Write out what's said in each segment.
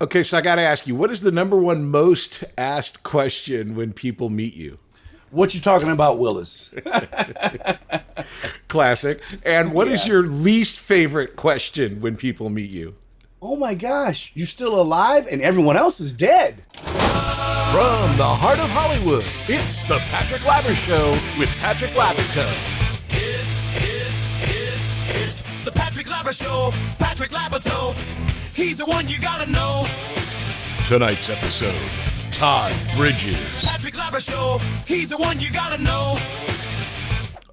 Okay, so I got to ask you, what is the number one most asked question when people meet you? What you talking about, Willis? Classic. And what is your least favorite question when people meet you? Oh my gosh, you're still alive and everyone else is dead. From the heart of Hollywood, it's the Patrick LabyorSheaux with Patrick Labyorteaux. It's the Patrick LabyorSheaux, Patrick Labyorteaux. He's the one you gotta know. Tonight's episode, Todd Bridges. Patrick LabyorSheaux, he's the one you gotta know.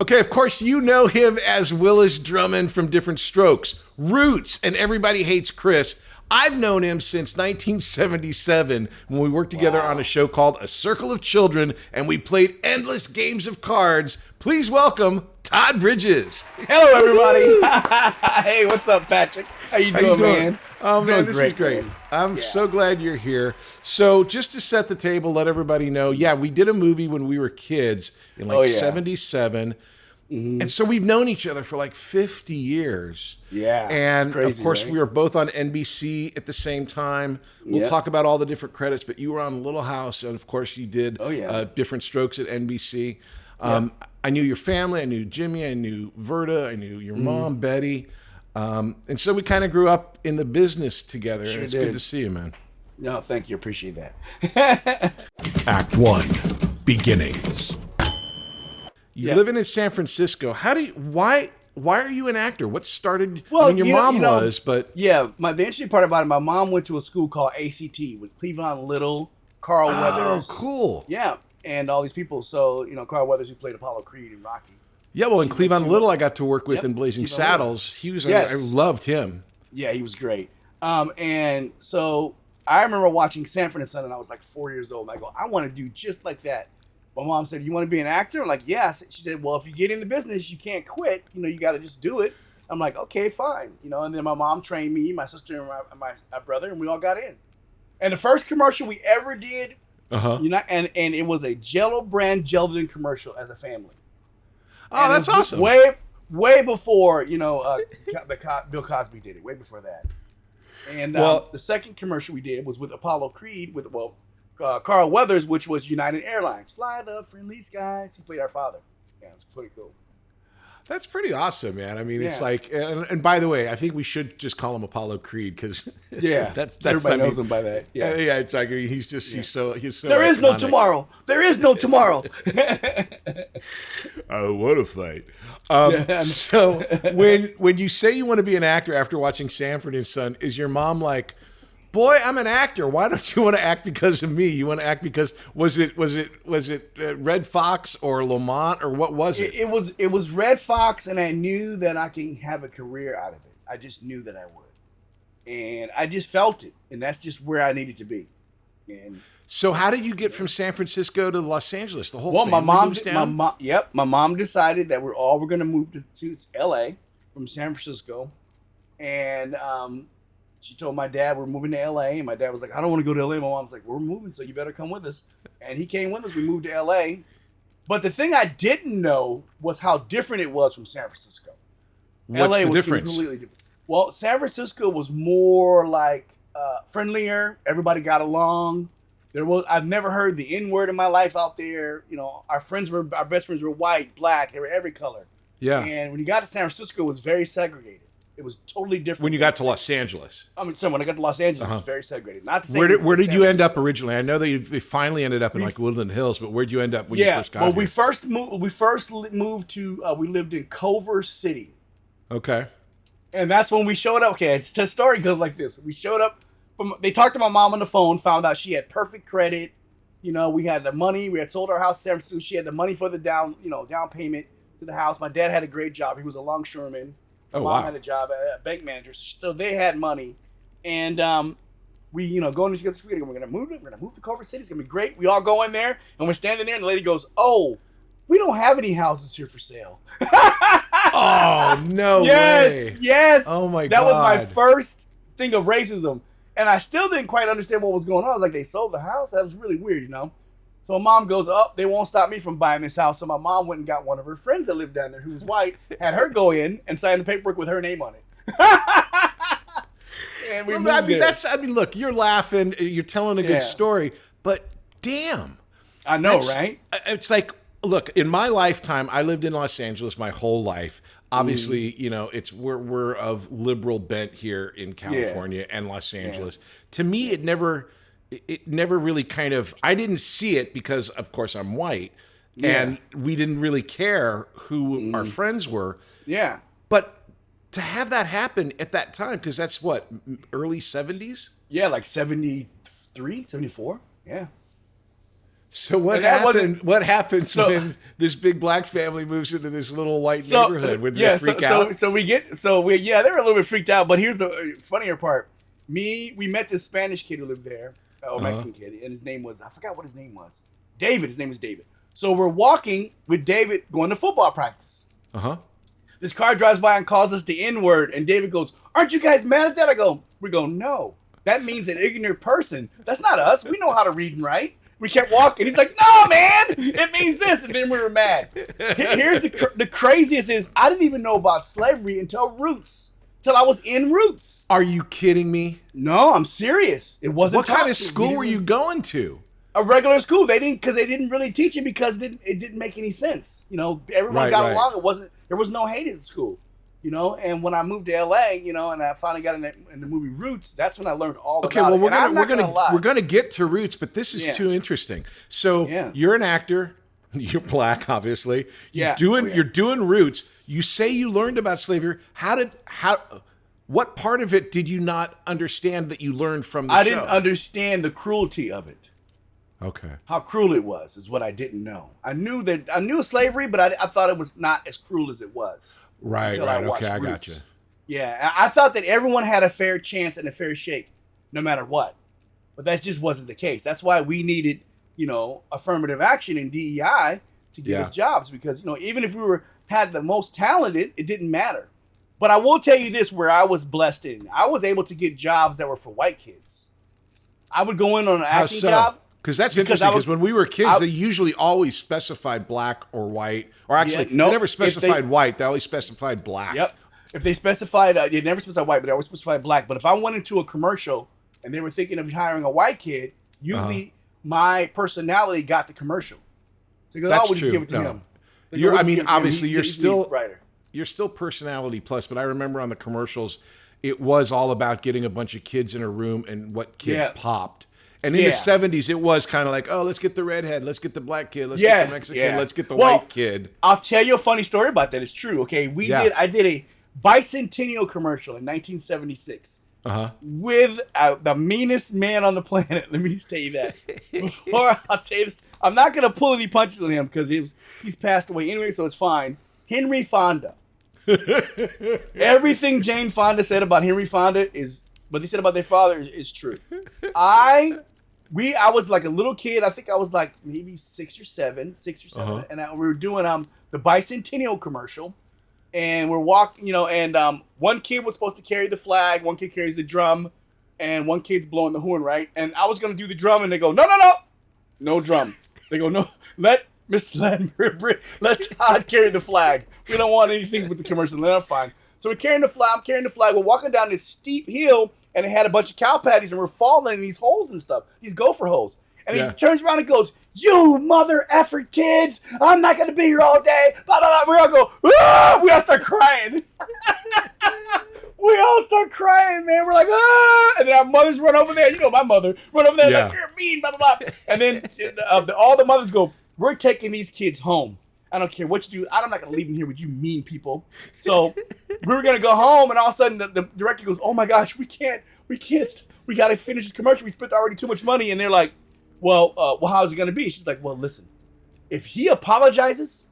Okay, of course you know him as Willis Drummond from Diff'rent Strokes, Roots, and Everybody Hates Chris. I've known him since 1977 when we worked together on a show called A Circle of Children, and we played endless games of cards. Please welcome Todd Bridges. Hello, everybody. Hey, what's up, Patrick? How you doing, man? Oh, man, Doing this great, is great. man. I'm so glad you're here. So just to set the table, let everybody know, we did a movie when we were kids in 77. Mm-hmm. And so we've known each other for like 50 years. Yeah. And crazy, of course, right? we were both on NBC at the same time. We'll talk about all the different credits, but you were on Little House. And of course, you did Diff'rent Strokes at NBC. I knew your family. I knew Jimmy. I knew Verda. I knew your mom, Betty. And so we kind of grew up in the business together. Sure and it's did. good to see you, man. No, thank you. Appreciate that. Act 1, Beginnings. You're living in San Francisco. Why are you an actor? What started when your mom was, but... Yeah, the interesting part about it, my mom went to a school called ACT with Cleavon Little, Carl Weathers. Oh, cool. Yeah, and all these people. So, Carl Weathers, who played Apollo Creed in Rocky. Yeah, well, and Cleavon Little I got to work with in Blazing Cleavon Saddles. He was, Yes. I loved him. Yeah, he was great. And so I remember watching Sanford and Son, and I was like 4 years old. And I go, I want to do just like that. My mom said, you want to be an actor? I'm like, yes. She said, well, if you get in the business, you can't quit. You got to just do it. I'm like, okay, fine. And then my mom trained me, my sister, and my brother, and we all got in. And the first commercial we ever did, and it was a Jell-O brand gelatin commercial as a family. Oh, And that's it was awesome. Way before, Bill Cosby did it, way before that. And the second commercial we did was with Apollo Creed, with Carl Weathers, which was United Airlines. Fly the friendly skies. He played our father. Yeah, it's pretty cool. That's pretty awesome, man. I mean, it's like, and by the way, I think we should just call him Apollo Creed because that's everybody knows him by that. Yeah, it's like he's so. There is no tomorrow. There is no tomorrow. Oh, what a fight! So when you say you want to be an actor after watching Sanford and Son, is your mom like, boy, I'm an actor. Why don't you want to act because of me? You want to act because was it Red Fox or Lamont or what was it? It was Red Fox, and I knew that I can have a career out of it. I just knew that I would, and I just felt it, and that's just where I needed to be. And so, how did you get from San Francisco to Los Angeles? The whole well, family moves down? my mom decided that we're going to move to L.A. from San Francisco, and she told my dad we're moving to L.A. And my dad was like, I don't want to go to L.A. My mom's like, we're moving, so you better come with us. And he came with us. We moved to L.A. But the thing I didn't know was how different it was from San Francisco. What's LA the was difference? Completely different. Well, San Francisco was more like friendlier. Everybody got along. I've never heard the N-word in my life out there. Our best friends were white, black. They were every color. Yeah. And when you got to San Francisco, it was very segregated. It was totally different. When you got to Los Angeles. When I got to Los Angeles, it was very segregated. Not the same. Where did you end up originally? I know that you finally ended up in like Woodland Hills, but where'd you end up when you first got here? We first moved to. We lived in Culver City. Okay. And that's when we showed up. Okay, the story goes like this: we showed up. They talked to my mom on the phone. Found out she had perfect credit. We had the money. We had sold our house in San Francisco. She had the money for the down payment to the house. My dad had a great job. He was a longshoreman. My mom had a job at a bank manager, so they had money, and we, going to get we're gonna move to Culver City. It's gonna be great. We all go in there, and we're standing there, and the lady goes, "Oh, we don't have any houses here for sale." Oh no! way. Yes. Oh my God! That was my first thing of racism, and I still didn't quite understand what was going on. I was like, they sold the house. That was really weird, So my mom goes, they won't stop me from buying this house. So my mom went and got one of her friends that lived down there who was white, had her go in and sign the paperwork with her name on it. And we Well, moved there. I mean, look, you're laughing, you're telling a good story, but damn. I know, right? It's like, look, in my lifetime, I lived in Los Angeles my whole life. Obviously, you know, we're of liberal bent here in California and Los Angeles. To me, it never really kind of, I didn't see it because, of course, I'm white, and we didn't really care who our friends were. Yeah. But to have that happen at that time, because that's what, early 70s? Yeah, like 73, 74. Yeah. So what happened? What happens when this big black family moves into this little white neighborhood? Would they freak out? So they were a little bit freaked out. But here's the funnier part. We met this Spanish kid who lived there, or Mexican kid, and his name was, I forgot what his name was. David. His name was David. So we're walking with David going to football practice. This car drives by and calls us the N-word, and David goes, "Aren't you guys mad at that?" We go, "No. That means an ignorant person. That's not us. We know how to read and write." We kept walking. He's like, "No, man, it means this." And then we were mad. Here's the craziest is I didn't even know about slavery until Roots, till I was in Roots. Are you kidding me? No, I'm serious. It wasn't. What kind of school were you going to? A regular school. They didn't really teach it because it didn't make any sense. You know, everyone got along. There was no hate at school. You know, and when I moved to LA, you know, and I finally got in the movie Roots, that's when I learned all about it. Okay, well, we're gonna get to Roots, but this is too interesting. So you're an actor, you're black, obviously. You're doing Roots. You say you learned about slavery. What part of it did you not understand that you learned from the show? I didn't understand the cruelty of it. Okay. How cruel it was is what I didn't know. I knew slavery, but I thought it was not as cruel as it was. Right. Okay, I got you. Yeah, I thought that everyone had a fair chance and a fair shake, no matter what. But that just wasn't the case. That's why we needed, you know, affirmative action in DEI to give us jobs. Because, you know, even if we had the most talented, it didn't matter. But I will tell you this, where I was blessed in. I was able to get jobs that were for white kids. I would go in on an acting job. Because that's interesting, because when we were kids, they usually always specified black or white. Or actually, they never specified white. They always specified black. Yep. If they specified, they never specified white, but they always specified black. But if I went into a commercial and they were thinking of hiring a white kid, usually my personality got the commercial. So that's true. Just give it to him. Obviously, you're still personality plus, but I remember on the commercials, it was all about getting a bunch of kids in a room and what kid popped. And in the 70s, it was kind of like, oh, let's get the redhead, let's get the black kid, let's get the Mexican, let's get the white kid. I'll tell you a funny story about that. It's true. Okay, I did a bicentennial commercial in 1976 with the meanest man on the planet. Let me just tell you that. Before I'll tell you this, I'm not gonna pull any punches on him because he's passed away anyway, so it's fine. Henry Fonda. Everything Jane Fonda said about Henry Fonda is what they said about their father is true. I was like a little kid. I think I was like maybe six or seven, and we were doing the bicentennial commercial, and we're walking, you know, and one kid was supposed to carry the flag, one kid carries the drum, and one kid's blowing the horn, right? And I was gonna do the drum, and they go, no drum. They go, no, let Todd carry the flag. We don't want anything with the commercial. That's fine. So we're carrying the flag. I'm carrying the flag. We're walking down this steep hill, and it had a bunch of cow patties, and we're falling in these holes and stuff, these gopher holes. And he turns around and goes, "You mother effer kids! I'm not gonna be here all day." Blah, blah, blah. We all go, "Ah!" We all start crying. We all start crying, man. We're like, "Ah!" And then our mothers run over there. You know my mother run over there like, "You're mean," blah blah blah. And then all the mothers go, "We're taking these kids home. I don't care what you do. I'm not going to leave them here with you mean people." So we were going to go home, and all of a sudden the director goes, "Oh my gosh, we can't. We got to finish this commercial. We spent already too much money." And they're like, well, how's it going to be? She's like, "Well, listen, if he apologizes,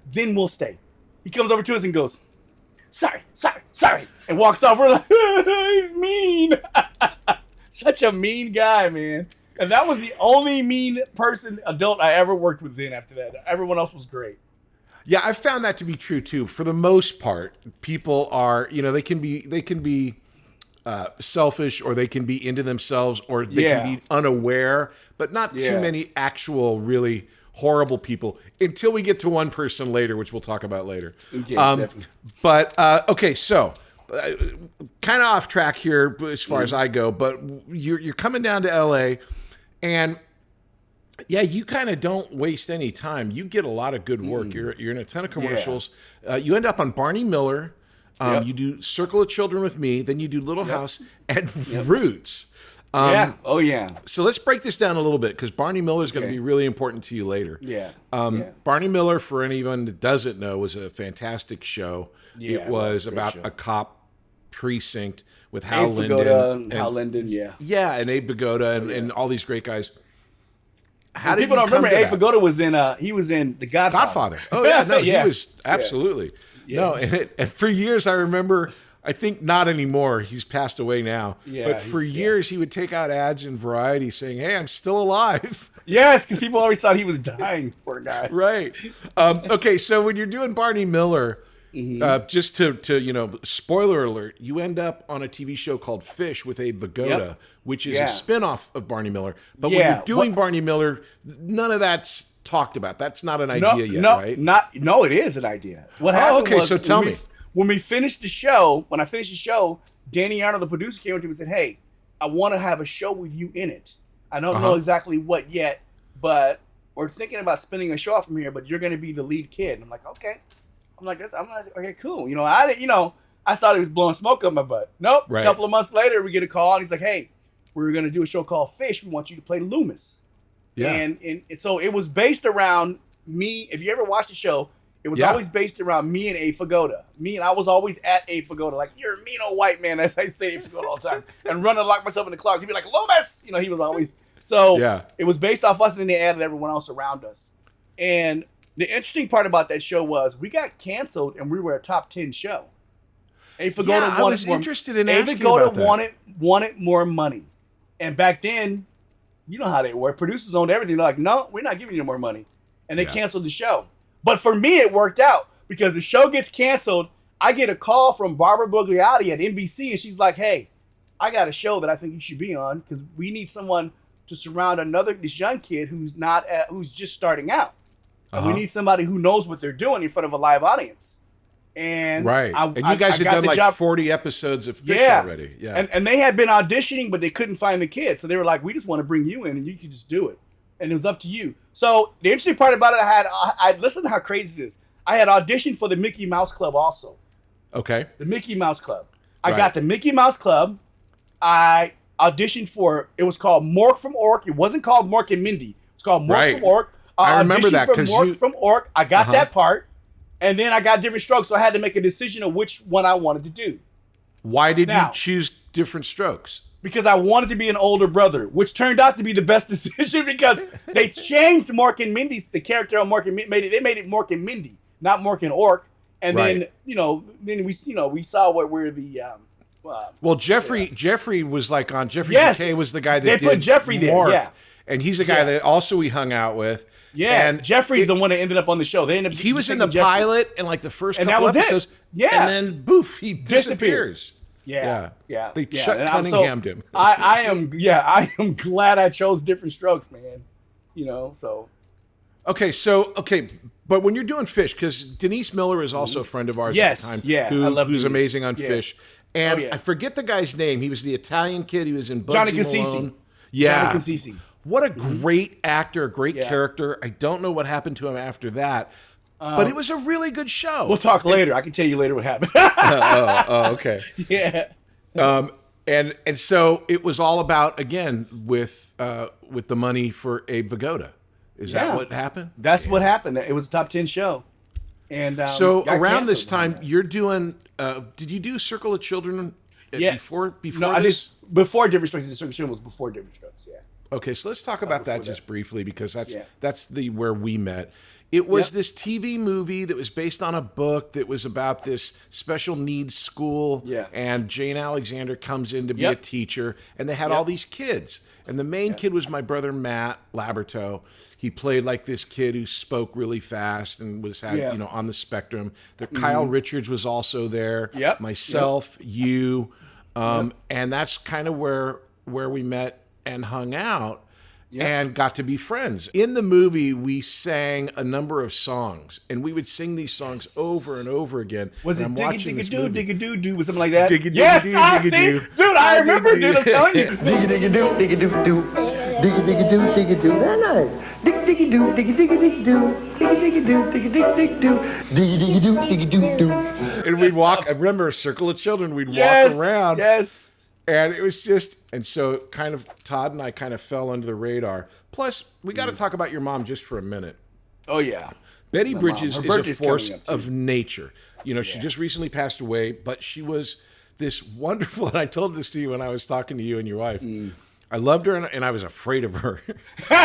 then we'll stay." He comes over to us and goes, sorry, and walks off. We're like, he's mean. Such a mean guy, man. And that was the only mean adult I ever worked with then after that. Everyone else was great. Yeah, I found that to be true too. For the most part, people are, you know, they can be selfish, or they can be into themselves, or they can be unaware, but not too many actual really horrible people until we get to one person later, which we'll talk about later. Okay, but okay, so kind of off track here as far as I go, but you're coming down to LA, and yeah, you kind of don't waste any time. You get a lot of good work. You're in a ton of commercials. You end up on Barney Miller. You do Circle of Children with Me. Then you do Little House and Roots. Oh yeah. So let's break this down a little bit, because Barney Miller is going to be really important to you later. Barney Miller, for anyone that doesn't know, was a fantastic show. It was about a cop precinct with Hal Linden. Hal Linden, Yeah, and Abe Vigoda and all these great guys. How people don't remember Abe Vigoda was in he was in The Godfather. Oh yeah, no, he was absolutely. No, and for years I remember, I think not anymore, he's passed away now. But for years he would take out ads in Variety saying, "Hey, I'm still alive." Yes, because people always thought he was dying, poor guy. Right. Okay, so when you're doing Barney Miller, just to spoiler alert, you end up on a TV show called Fish with Abe Vigoda, which is a spinoff of Barney Miller. But when you're doing Barney Miller, none of that's talked about. That's not an idea yet, right? No, it is an idea. What happened was, so tell me. When I finished the show, Danny Arnold, the producer, came up to me and said, "Hey, I want to have a show with you in it. I don't know exactly what yet, but we're thinking about spinning a show off from here, but you're going to be the lead kid." And I'm like, okay. I'm like, okay, cool. I thought he was blowing smoke up my butt. Nope. Right. A couple of months later, we get a call, and he's like, "Hey, we're going to do a show called Fish. We want you to play Loomis." Yeah. And so it was based around me. If you ever watched the show, it was always based around me and Abe Vigoda. I was always at Abe Vigoda, like, "You're a mean old white man," as I say Abe Vigoda all the time, and run and lock myself in the closet. He'd be like, "Loomis!" He was always. So it was based off us, and then they added everyone else around us. And the interesting part about that show was we got canceled, and we were a top 10 show. Abe Vigoda I was interested in asking about that. wanted more money. And back then, you know how they were. Producers owned everything. They're like, "No, we're not giving you more money." And they canceled the show. But for me, it worked out, because the show gets canceled. I get a call from Barbara Bugliotti at NBC, and she's like, "Hey, I got a show that I think you should be on, because we need someone to surround this young kid who's just starting out. And we need somebody who knows what they're doing in front of a live audience." And and you guys had done like 40 episodes of Fish already. Yeah. And they had been auditioning, but they couldn't find the kid. So they were like, "We just want to bring you in, and you can just do it. And it was up to you." So the interesting part about it, I listened to how crazy this is. I had auditioned for the Mickey Mouse Club also. Okay. The Mickey Mouse Club. I got the Mickey Mouse Club. I auditioned for, it was called Mork from Ork. It wasn't called Mork and Mindy. It was called Mork from Ork. I remember that, because Mork from Ork. I got that part. And then I got Diff'rent Strokes, so I had to make a decision of which one I wanted to do. Why did you choose Diff'rent Strokes? Because I wanted to be an older brother, which turned out to be the best decision, because they changed Mork and Mindy's, the character on Mork and Mindy. They made it Mork and Mindy, not Mork and Ork. And then we saw what were the well, Jeffrey was like on Jeffrey K was the guy that they put Jeffrey Mork, there, and he's a guy that also we hung out with. Yeah, and Jeffrey's the one that ended up on the show. He was in the pilot and like the first couple episodes. Yeah, and then boof, he disappears. Yeah. They Chuck Cunningham'd him. I am glad I chose Diff'rent Strokes, man. So. Okay, but when you're doing Fish, because Denise Miller is also a friend of ours at the time. Yeah, I love who's Denise. Amazing on Fish. And I forget the guy's name. He was the Italian kid. He was in Bugsy Johnny Malone. Cassisi. Yeah. Johnny Cassisi. What a great actor, great character. I don't know what happened to him after that, but it was a really good show. We'll talk later. I can tell you later what happened. Okay. Yeah. And so it was all about, again, with the money for Abe Vigoda. Is that what happened? That's what happened. It was a top 10 show. And so around this time, you're doing. Did you do Circle of Children? Before no, this? Before Diff'rent Strokes. The Circle of Children was before Diff'rent Strokes. Yeah. Okay, so let's talk about that just briefly, because that's where we met. It was this TV movie that was based on a book that was about this special needs school. Yeah. And Jane Alexander comes in to be a teacher, and they had all these kids. And the main kid was my brother Matt Labyorteaux. He played like this kid who spoke really fast and was on the spectrum. Kyle Richards was also there. Yep. Myself, you, and that's kind of where we met and hung out. and got to be friends. In the movie, we sang a number of songs, and we would sing these songs over and over again. Was it and digga-digga-doo, digga-doo-doo, was something like that? Digga-digga-doo, Yes, digga-digga-doo. see? Dude, I remember, dude, I'm telling you. Digga-digga-doo, digga-doo-doo. Digga-digga-doo, digga-doo. Very nice. Digga-digga-doo, digga-digga-digga-doo. Digga-digga-doo, digga-digga-digga-doo. Digga-digga-doo, digga-doo-doo. And we'd walk, I remember a circle of children, we'd walk around. Yes. And it was just, and so kind of, Todd and I kind of fell under the radar. Plus, we got to talk about your mom just for a minute. Oh, yeah. Betty My Bridges mom. is Her a birthday's force coming up, too. of nature. You know, she just recently passed away, but she was this wonderful, and I told this to you when I was talking to you and your wife. I loved her, and I was afraid of her.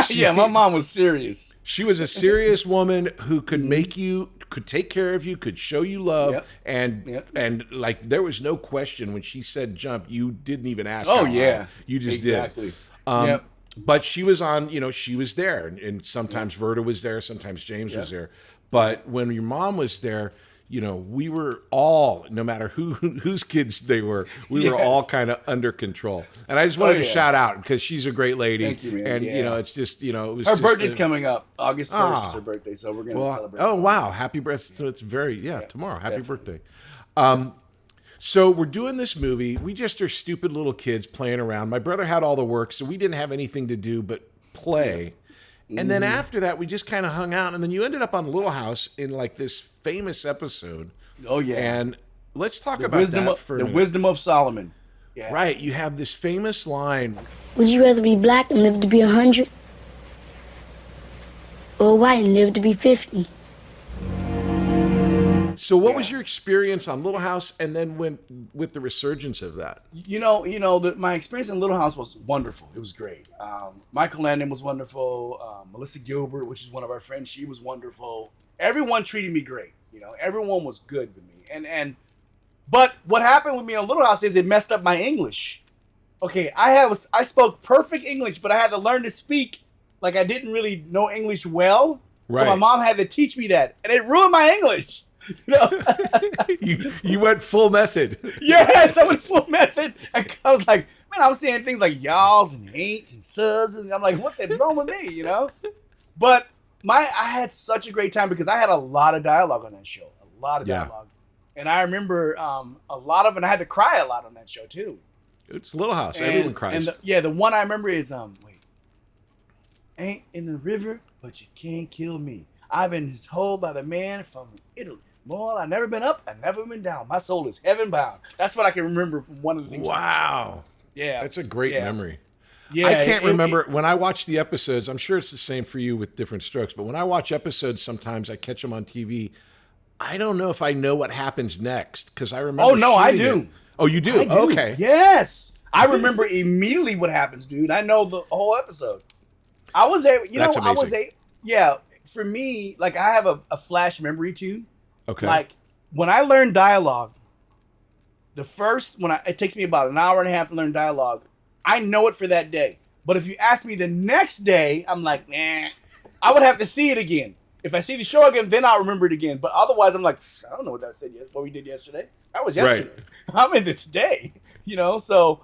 Yeah, my mom was serious. She was a serious woman who could make you, could take care of you, could show you love, and like there was no question when she said jump, you didn't even ask. Oh, how yeah. high. You just Exactly. did. But she was on, you know, she was there, and sometimes Verta was there, sometimes James was there. But when your mom was there, you know, we were all, no matter whose kids they were, we were all kind of under control. And I just wanted to shout out because she's a great lady. Thank you, man. And you know, it's just, you know, it was Her just birthday's coming up. August 1st is her birthday, so we're going to well, celebrate. oh, wow. Happy birthday. So it's very, tomorrow. Happy birthday. So we're doing this movie. We just are stupid little kids playing around. My brother had all the work, so we didn't have anything to do but play. And then after that, we just kind of hung out. And then you ended up on Little House in like this famous episode. Oh, yeah. And let's talk about that for a minute. Wisdom of Solomon. Yeah. Right. You have this famous line. Would you rather be black and live to be 100? Or white and live to be 50? So what was your experience on Little House and then with the resurgence of that? You know, my experience in Little House was wonderful. It was great. Michael Landon was wonderful. Melissa Gilbert, which is one of our friends, she was wonderful. Everyone treated me great. You know, everyone was good with me. But what happened with me on Little House is it messed up my English. Okay, I spoke perfect English, but I had to learn to speak like I didn't really know English well. Right. So my mom had to teach me that, and it ruined my English. You know? you went full method. Yes, I went full method. I was like, man, I was saying things like y'alls and ain'ts and suds, and I'm like, what the wrong with me, you know? But I had such a great time because I had a lot of dialogue on that show, a lot of dialogue, and I remember a lot of, and I had to cry a lot on that show too. It's Little House. Everyone cries. And the one I remember is ain't in the river, but you can't kill me. I've been told by the man from Italy. Well, I've never been up, I've never been down. My soul is heaven bound. That's what I can remember from one of the things. Wow. Yeah. That's a great memory. Yeah. I can't remember when I watch the episodes. I'm sure it's the same for you with Diff'rent Strokes, but when I watch episodes, sometimes I catch them on TV. I don't know if I know what happens next because I remember. Oh, no, I shooting do. it. Oh, you do? I do. Okay. Yes. I remember immediately what happens, dude. I know the whole episode. I was able, That's amazing. For me, like I have a flash memory too. Okay. Like when I learn dialogue, it takes me about an hour and a half to learn dialogue. I know it for that day. But if you ask me the next day, I'm like, nah. I would have to see it again. If I see the show again, then I'll remember it again. But otherwise, I'm like, I don't know what that said. What we did yesterday. That was yesterday. Right. I'm in it today. You know, so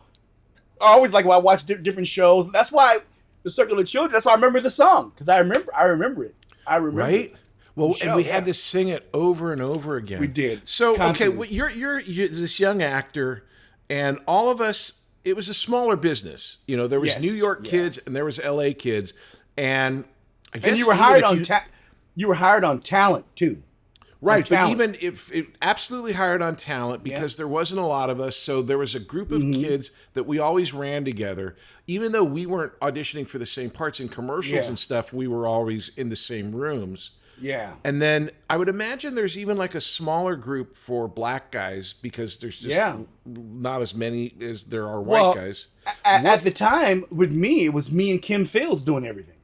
I always like when I watch different shows. That's why the Circle of Children. That's why I remember the song because I remember it. I remember. Right. It. Well, and we had to sing it over and over again. We did. So, constantly. okay, you're this young actor, and all of us, it was a smaller business. You know, there was New York kids and there was LA kids, and I guess you were hired on you were hired on talent too. Right, but even if it absolutely hired on talent because there wasn't a lot of us, so there was a group of kids that we always ran together. Even though we weren't auditioning for the same parts in commercials and stuff, we were always in the same rooms. Yeah. And then I would imagine there's even like a smaller group for black guys because there's just not as many as there are white guys. At the time, with me, it was me and Kim Fields doing everything.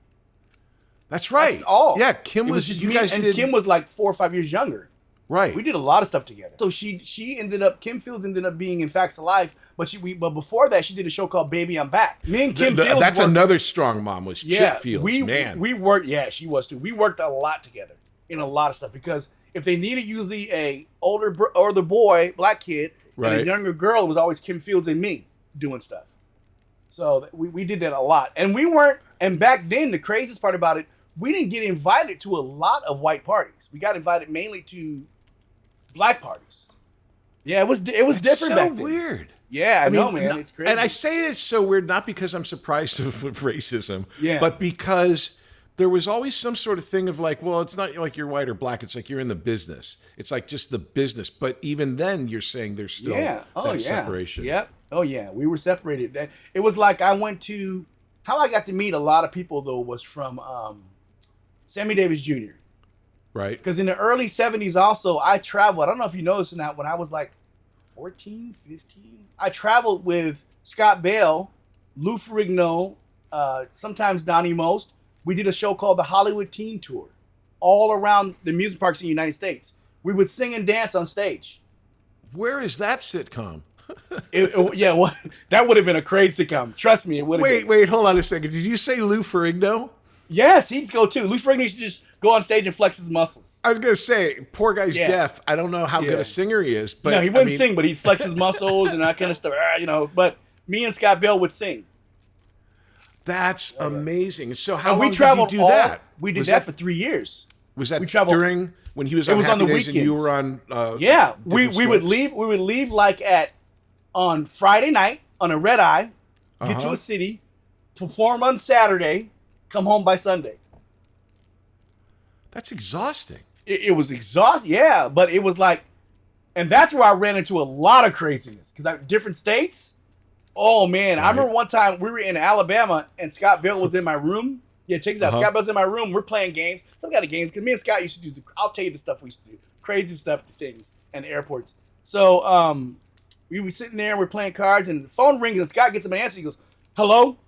That's right. That's all. Yeah, Kim was just you me, guys and did. Kim was like 4 or 5 years younger. Right. We did a lot of stuff together. So Kim Fields ended up being in Facts of Life, but before that she did a show called Baby I'm Back. Me and Kim Fields that's another strong mom was Chip Fields, man. We worked, she was too. We worked a lot together in a lot of stuff because if they needed usually a older boy, black kid, and a younger girl, it was always Kim Fields and me doing stuff. So we did that a lot. And we weren't, and back then, the craziest part about it, we didn't get invited to a lot of white parties. We got invited mainly to black parties. Yeah, it was different so back then. Weird. Yeah, I know, man. It's crazy. And I say it's so weird not because I'm surprised of racism, but because there was always some sort of thing of like, well, it's not like you're white or black. It's like you're in the business. It's like just the business. But even then, you're saying there's still that separation. Yep. Oh, yeah. We were separated. It was like I went to... How I got to meet a lot of people, though, was from Sammy Davis Jr. Right. Because in the early 70s also, I traveled. I don't know if you noticed or not, when I was like 14, 15, I traveled with Scott Bell, Lou Ferrigno, sometimes Donnie Most. We did a show called the Hollywood Teen Tour, all around the amusement parks in the United States. We would sing and dance on stage. Where is that sitcom? Well, that would have been a crazy sitcom. Trust me, it would have been. Wait, hold on a second. Did you say Lou Ferrigno? Yes, he'd go too. Lou Ferrigno used to just go on stage and flex his muscles. I was going to say, poor guy's deaf. I don't know how good a singer he is. But no, he wouldn't sing, but he'd flex his muscles and that kind of stuff. But me and Scott Bell would sing. That's amazing. So how and long we traveled did you do that? We did that for 3 years. Was that we traveled during when he was on Happy on the Days weekends. And you were on we would leave like on Friday night on a red eye, get to a city, perform on Saturday, come home by Sunday. That's exhausting. It was exhausting, yeah, but it was like, and that's where I ran into a lot of craziness because different states. Oh man, right. I remember one time we were in Alabama and Scott Bell was in my room. Yeah, check this out. Scott Bell's in my room. We're playing games, some kind of games. Because me and Scott used to do. I'll tell you the stuff we used to do, crazy stuff, the things, and the airports. So we were sitting there and we're playing cards, and the phone rings and Scott gets him an answer. He goes, "Hello,"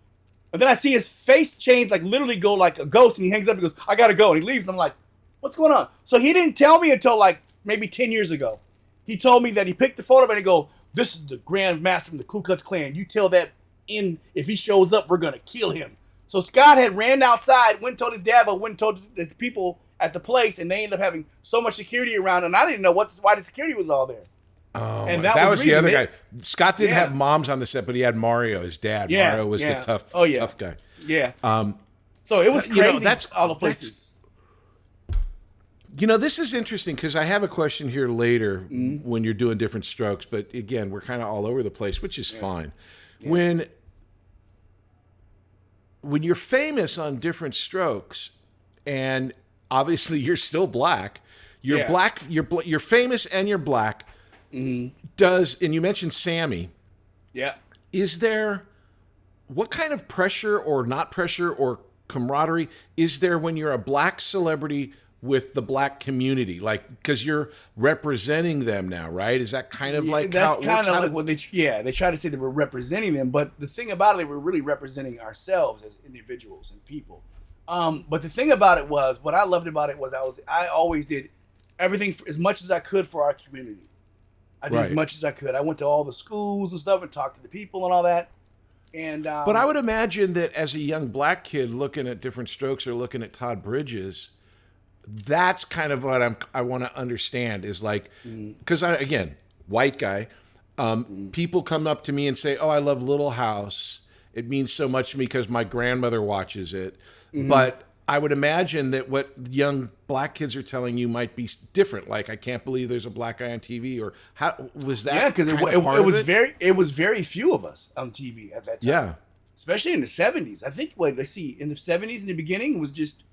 and then I see his face change, like literally go like a ghost, and he hangs up. He goes, "I gotta go," and he leaves. And I'm like, "What's going on?" So he didn't tell me until like maybe 10 years ago. He told me that he picked the phone up and he go, "This is the Grand Master from the Ku Klux Klan. You tell that if he shows up, we're gonna kill him." So Scott had ran outside, went and told his dad, but went and told his people at the place, and they ended up having so much security around, and I didn't know why the security was all there. Oh, and that was the other guy. Scott didn't have moms on the set, but he had Mario, his dad. Mario was the tough guy. Yeah. So it was crazy. That's all the places. This is interesting because I have a question here later when you're doing Diff'rent Strokes, but again, we're kind of all over the place, which is fine. Yeah. When you're famous on Diff'rent Strokes, and obviously you're still black, you're black, you're famous and you're black. And you mentioned Sammy. Yeah. Is there, what kind of pressure or not pressure or camaraderie is there when you're a black celebrity with the black community? Like, because you're representing them now, right? Is that kind of like how it works? That's kind of like what they try to say that we're representing them, but the thing about it, we're really representing ourselves as individuals and people. But the thing about it was, what I loved about it was I always did everything as much as I could for our community. I did as much as I could. I went to all the schools and stuff and talked to the people and all that. And but I would imagine that as a young black kid looking at Diff'rent Strokes or looking at Todd Bridges, that's kind of what I want to understand is like, because again, white guy, people come up to me and say, "Oh, I love Little House. It means so much to me because my grandmother watches it." But I would imagine that what young black kids are telling you might be different. Like, I can't believe there's a black guy on TV, or how was that? Yeah, because it was very few of us on TV at that time. Yeah, especially in the 70s. I think in the 70s in the beginning it was just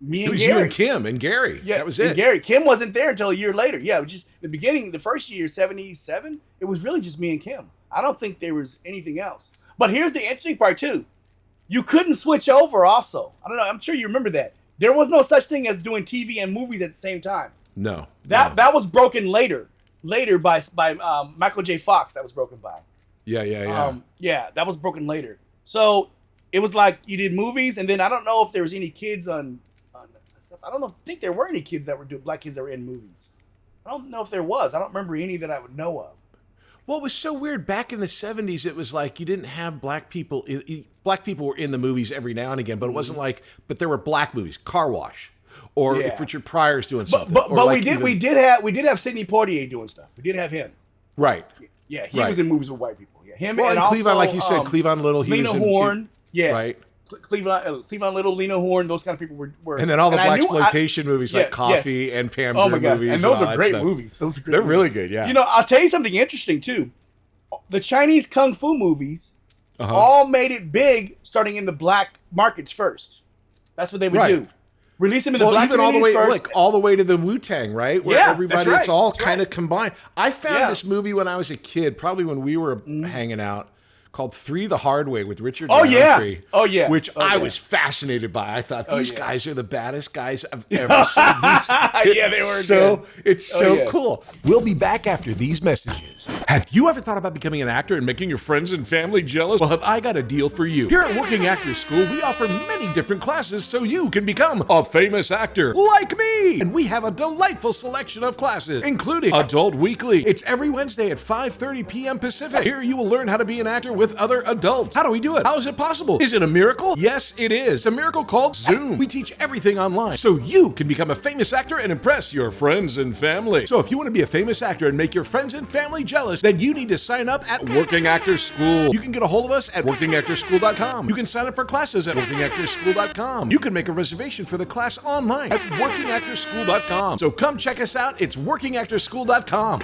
me and Gary. It was you and Kim and Gary. Yeah, that was it. And Gary. Kim wasn't there until a year later. Yeah, it was just the beginning, the first year, 77. It was really just me and Kim. I don't think there was anything else. But here's the interesting part too. You couldn't switch over also. I don't know. I'm sure you remember that. There was no such thing as doing TV and movies at the same time. No. That was broken later. Later by Michael J. Fox, that was broken by. Yeah. That was broken later. So it was like you did movies, and then I don't know if there was any kids on stuff. I don't think there were any kids that were black kids that were in movies. I don't know if there was. I don't remember any that I would know of. Well, it was so weird. Back in the 70s, it was like you didn't have black people. Black people were in the movies every now and again, but it wasn't like, but there were black movies, Car Wash, or if Richard Pryor's doing something. But we did have Sidney Poitier doing stuff. We did have him. Right. Yeah, he was in movies with white people. Yeah, him Well, and Cleavon, also, like you said, Cleavon Little. He Lena was in, Horne. Yeah, right. Cleavon Little, Lena Horne, those kind of people were. And then all the blaxploitation movies like Coffee and Pam Grier movies. And those all are that great stuff. movies. Those are great. They're movies. really good. Yeah. You know, I'll tell you something interesting too. The Chinese kung fu movies all made it big, starting in the black markets first. That's what they would do. Release them in the black even all the way, first. like all the way to the Wu-Tang, right? Where everybody, that's right. it's all That's kind right. of combined. I found this movie when I was a kid, probably when we were hanging out, called Three the Hard Way with Richard Roundtree. Which I was fascinated by. I thought these guys are the baddest guys I've ever seen. Yeah, they were so good. It's so cool. We'll be back after these messages. Have you ever thought about becoming an actor and making your friends and family jealous? Well, have I got a deal for you. Here at Working Actors School, we offer many different classes so you can become a famous actor like me. And we have a delightful selection of classes, including Adult Weekly. It's every Wednesday at 5:30 p.m. Pacific. Here you will learn how to be an actor with other adults. How do we do it? How is it possible? Is it a miracle? Yes, it is. It's a miracle called Zoom. We teach everything online so you can become a famous actor and impress your friends and family. So if you want to be a famous actor and make your friends and family jealous, then you need to sign up at Working Actors School. You can get a hold of us at workingactorschool.com. You can sign up for classes at workingactorschool.com. You can make a reservation for the class online at workingactorschool.com. So come check us out. It's workingactorschool.com.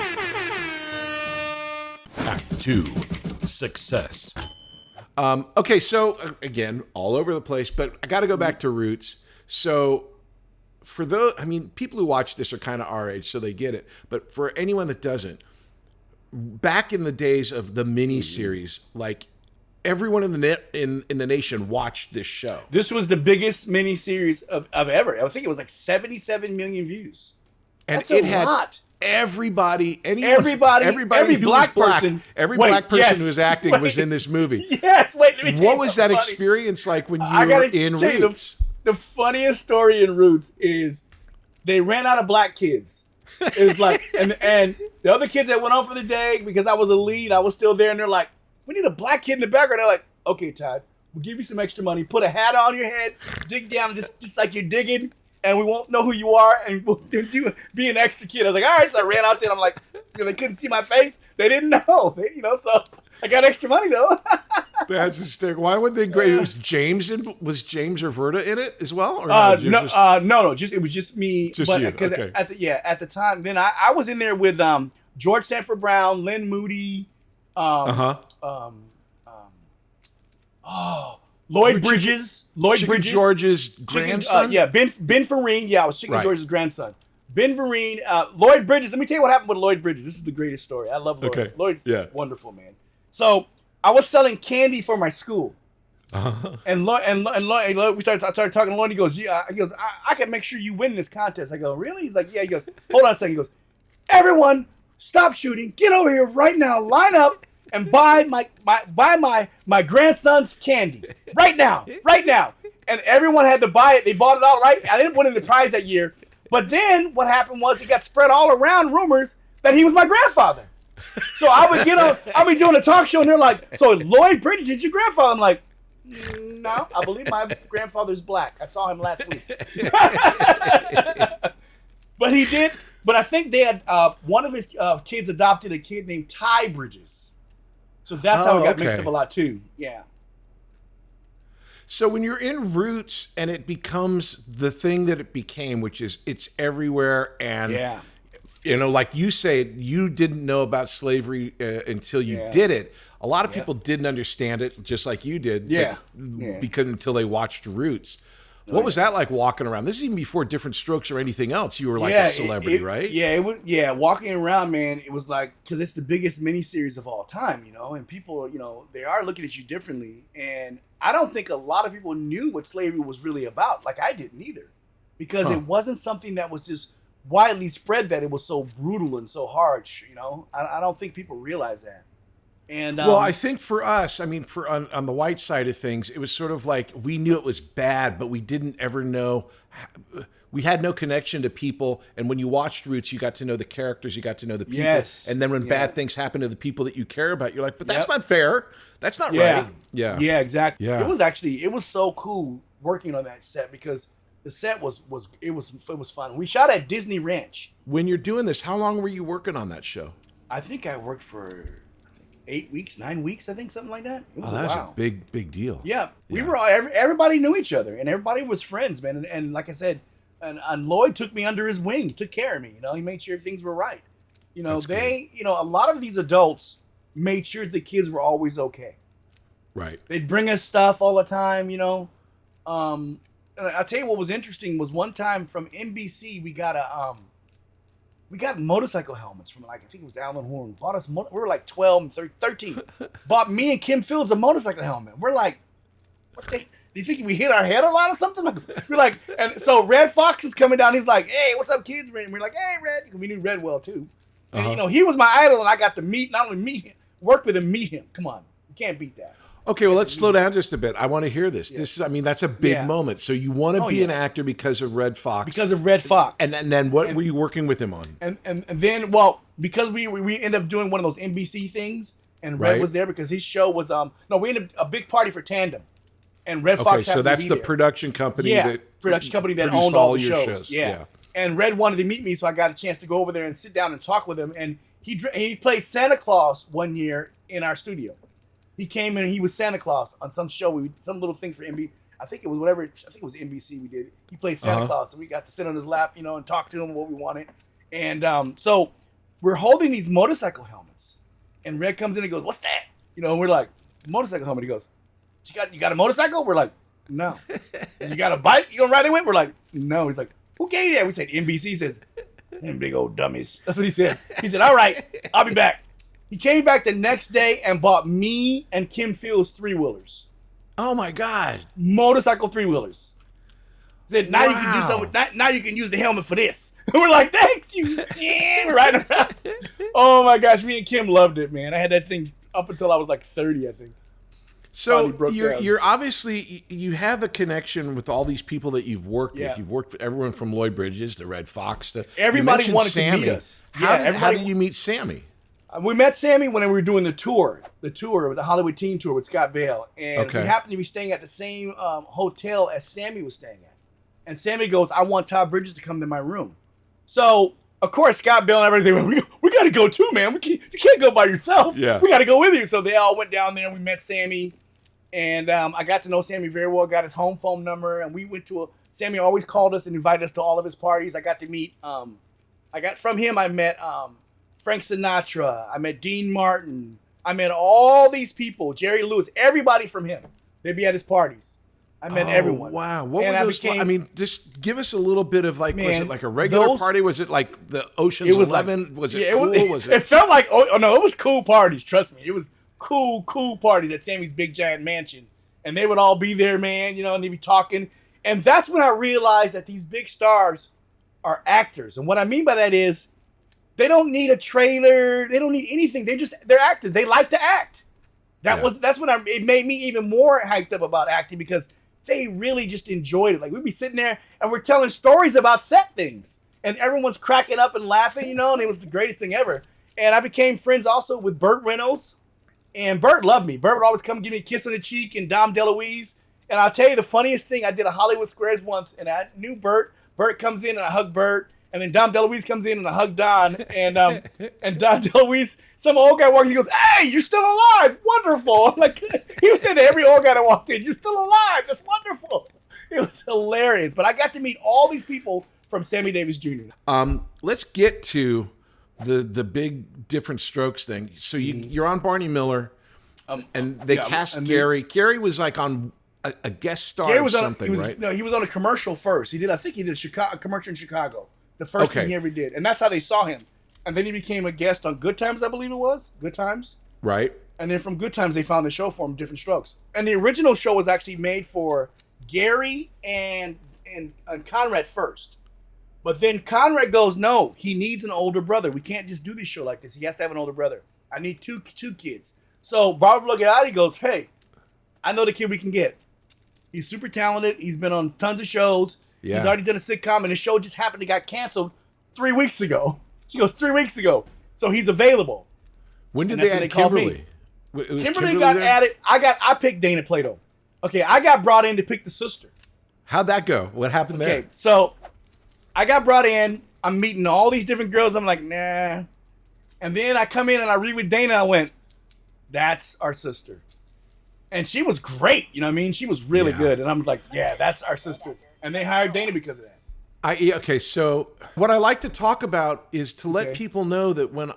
Act 2. Success. Okay, so again, all over the place, but I got to go back to roots. So for those, I mean, people who watch this are kind of our age, so they get it. But for anyone that doesn't, back in the days of the mini series, like everyone in the nation watched this show. This was the biggest mini series of ever. I think it was like 77 million views. And That's it a had lot. Everybody every who black was person, every black person who was acting was in this movie. Yes, wait, let me tell you What was that something funny. experience like when you were in tell you Roots? The funniest story in Roots is they ran out of black kids. It was like, and the other kids that went on for the day, because I was a lead, I was still there, and they're like, we need a black kid in the background. They're like, okay, Todd, we'll give you some extra money. Put a hat on your head, dig down, just like you're digging, and we won't know who you are, and we'll be an extra kid. I was like, all right, so I ran out there, and I'm like, they couldn't see my face. They didn't know, so I got extra money, though. That's hysterical. Why would they grade? It was James was James Roberta in it as well? Or No, no, it was just me. Just but, you, because okay. At the time, then I was in there with George Sanford Brown, Lynn Moody, Lloyd Bridges, George's grandson. Ben Farine. Yeah, I was Chicken George's grandson. Ben Vereen, Lloyd Bridges. Let me tell you what happened with Lloyd Bridges. This is the greatest story. I love Lloyd. Okay. Lloyd's wonderful, man. So I was selling candy for my school. And Lloyd, we started talking to Lloyd. He goes, I can make sure you win this contest. I go, really? He's like, yeah. He goes, hold on a second. He goes, everyone, stop shooting. Get over here right now. Line up and buy my grandson's candy right now. And everyone had to buy it. They bought it all right. I didn't win any prize that year. But then what happened was it got spread all around rumors that he was my grandfather. So I'll be doing a talk show and they're like, so Lloyd Bridges is your grandfather? I'm like, no, I believe my grandfather's black. I saw him last week. But I think they had one of his kids adopted a kid named Ty Bridges. So that's how it got mixed up a lot too. Yeah. So when you're in Roots and it becomes the thing that it became, which is it's everywhere, and like you say, you didn't know about slavery until you did it. A lot of people didn't understand it, just like you did. Because until they watched Roots. What was that like walking around? This is even before Diff'rent Strokes or anything else. You were like a celebrity, right? Yeah, it was. Yeah, walking around, man, it was like, because it's the biggest miniseries of all time, and people, they are looking at you differently. And I don't think a lot of people knew what slavery was really about. Like I didn't either, because it wasn't something that was just widely spread, that it was so brutal and so harsh. I don't think people realize that. And well, I think for us, I mean, on the white side of things, it was sort of like we knew it was bad, but we didn't ever know. We had no connection to people. And when you watched Roots, you got to know the characters, you got to know the people. Yes. And then when bad things happen to the people that you care about, you're like, but that's not fair. That's not right. Yeah. Yeah, exactly. Yeah. It was so cool working on that set, because the set was fun. We shot at Disney Ranch. When you're doing this, how long were you working on that show? I think I worked for 8 weeks, 9 weeks, I think, something like that. It was that's a big deal. Yeah, we were all, everybody knew each other, and everybody was friends, man. And like I said, and Lloyd took me under his wing. He took care of me. You know, he made sure things were right. You know, a lot of these adults made sure the kids were always okay. Right. They'd bring us stuff all the time. You know, and I'll tell you what was interesting was one time from NBC we got motorcycle helmets from, like, I think it was Alan Horn. Bought us. We were like 12 and 13. Bought me and Kim Fields a motorcycle helmet. We're like, what the? Do you think we hit our head a lot or something? We're like, and so Red Foxx is coming down. He's like, hey, what's up, kids? And we're like, hey, Red. Because we knew Red well too. And you know, he was my idol, and I got to not only meet him, work with him, meet him. Come on, you can't beat that. Okay, well, let's slow down just a bit. I want to hear this. This is, I mean, that's a big moment. So you want to be an actor because of Red Foxx. Because of Red Foxx. And then what were you working with him on? And then, well, because we ended up doing one of those NBC things, and Red was there because his show was we ended up a big party for Tandem, and Red Foxx. Okay, so that's the production company. Production company that owned all the shows. Yeah. And Red wanted to meet me, so I got a chance to go over there and sit down and talk with him. And he played Santa Claus one year in our studio. He came in and he was Santa Claus on some show. Some little thing for NBC. I think it was NBC we did. He played Santa Claus, and we got to sit on his lap, you know, and talk to him what we wanted. And so we're holding these motorcycle helmets, and Red comes in and goes, "What's that?" You know, and we're like, "Motorcycle helmet." He goes, "You got a motorcycle?" We're like, "No." "You got a bike? You gonna ride it with?" We're like, "No." He's like, "Who gave you that?" We said, "NBC." He says, "Them big old dummies." That's what he said. He said, "All right, I'll be back." He came back the next day and bought me and Kim Fields 3-wheelers. Oh my God! Motorcycle 3-wheelers. Said, "Now you can do something. Now you can use the helmet for this." We're like, "Thanks, you." Yeah, we're riding around. Oh my gosh, me and Kim loved it, man. I had that thing up until I was like 30, I think. So you're obviously, you have a connection with all these people that you've worked with. You've worked with everyone from Lloyd Bridges to Red Foxx to everybody wanted Sammy. to meet us. How did you meet Sammy? We met Sammy when we were doing the Hollywood Teen Tour with Scott Bale, and we happened to be staying at the same hotel as Sammy was staying at. And Sammy goes, "I want Todd Bridges to come to my room." So of course Scott Bale and everything, we got to go too, man. You can't go by yourself. Yeah, we got to go with you. So they all went down there, and we met Sammy, and I got to know Sammy very well. Got his home phone number, and we went to Sammy always called us and invited us to all of his parties. I got to meet. I met Frank Sinatra. I met Dean Martin. I met all these people, Jerry Lewis, everybody from him. They'd be at his parties. I met everyone. Wow. What were those? I mean, just give us a little bit of like, was it like a regular party? Was it like the Ocean's 11? Was it cool? It felt like, oh no, it was cool parties. Trust me. It was cool parties at Sammy's big giant mansion. And they would all be there, man, you know, and they'd be talking. And that's when I realized that these big stars are actors. And what I mean by that is, they don't need a trailer. They don't need anything. They're actors. They like to act. That's when it made me even more hyped up about acting, because they really just enjoyed it. Like, we'd be sitting there and we're telling stories about set things, and everyone's cracking up and laughing, you know, and it was the greatest thing ever. And I became friends also with Burt Reynolds, and Burt loved me. Burt would always come give me a kiss on the cheek, and Dom DeLuise. And I'll tell you the funniest thing, I did a Hollywood Squares once, and I knew Burt. Burt comes in and I hug Burt. And then Dom DeLuise comes in and I hug Don. And Don DeLuise, some old guy walks in, he goes, "Hey, you're still alive. Wonderful." I'm like, he was saying to every old guy that walked in, "You're still alive. That's wonderful." It was hilarious. But I got to meet all these people from Sammy Davis Jr. Let's get to the big Diff'rent Strokes thing. So you're on Barney Miller, and they cast Gary. Gary was like on a guest star or something, right? No, he was on a commercial first. I think he did a commercial in Chicago. The first thing he ever did. And that's how they saw him. And then he became a guest on Good Times, I believe it was. Good Times. Right. And then from Good Times, they found the show for him, Diff'rent Strokes. And the original show was actually made for Gary and Conrad first. But then Conrad goes, "No, he needs an older brother. We can't just do this show like this. He has to have an older brother. I need two kids." So Barbara Logiati goes, "Hey, I know the kid we can get. He's super talented. He's been on tons of shows. Yeah. He's already done a sitcom, and the show just happened to got canceled 3 weeks ago." She goes, 3 weeks ago. So he's available. When did they add Kimberly? Kimberly got added. I picked Dana Plato. Okay, I got brought in to pick the sister. How'd that go? What happened there? Okay, so I got brought in. I'm meeting all these different girls. I'm like, nah. And then I come in and I read with Dana. I went, That's our sister. And she was great. You know what I mean? She was really good. And I was like, yeah, that's our sister. And they hired Dana because of that. Okay, so what I like to talk about is to let people know that when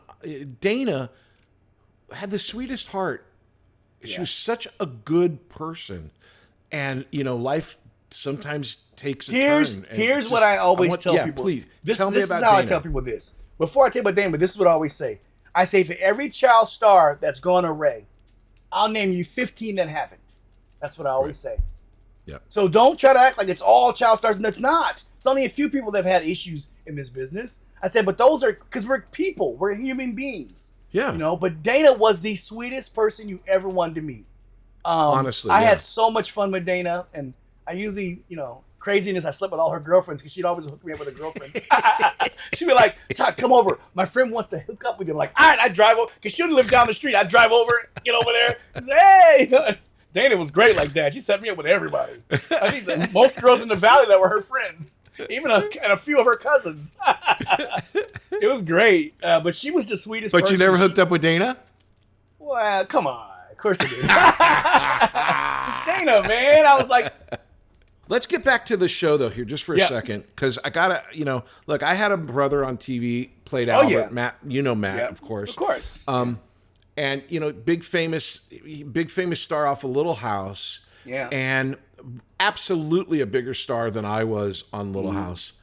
Dana had the sweetest heart, she was such a good person, and life sometimes takes a turn. Here's what I always tell people. Please, this tell me is about how Dana. I tell people this. Before I tell you about Dana, but this is what I always say. I say for every child star that's gone array, I'll name you 15 that haven't. That's what I always say. Yep. So don't try to act like it's all child stars, and it's not. It's only a few people that have had issues in this business. I said, but those are because we're people. We're human beings. Yeah. But Dana was the sweetest person you ever wanted to meet. Honestly, I had so much fun with Dana, and I usually, craziness, I slept with all her girlfriends because she'd always hook me up with her girlfriends. She'd be like, Todd, come over. My friend wants to hook up with you. I'm like, all right, I drive over. Because she would live down the street. I'd drive over, get over there. And say, hey. Dana was great like that. She set me up with everybody. I think the most girls in the valley that were her friends. Even and a few of her cousins. It was great. But she was the sweetest person. But you never hooked up with Dana? Well, come on. Of course I did. Dana, man. I was like... Let's get back to the show, though, here, just for a second. Because I got to, look, I had a brother on TV, played Albert. Yeah. Matt, Matt, of course. Of course. And, big famous star off of Little House. Yeah. And absolutely a bigger star than I was on Little House.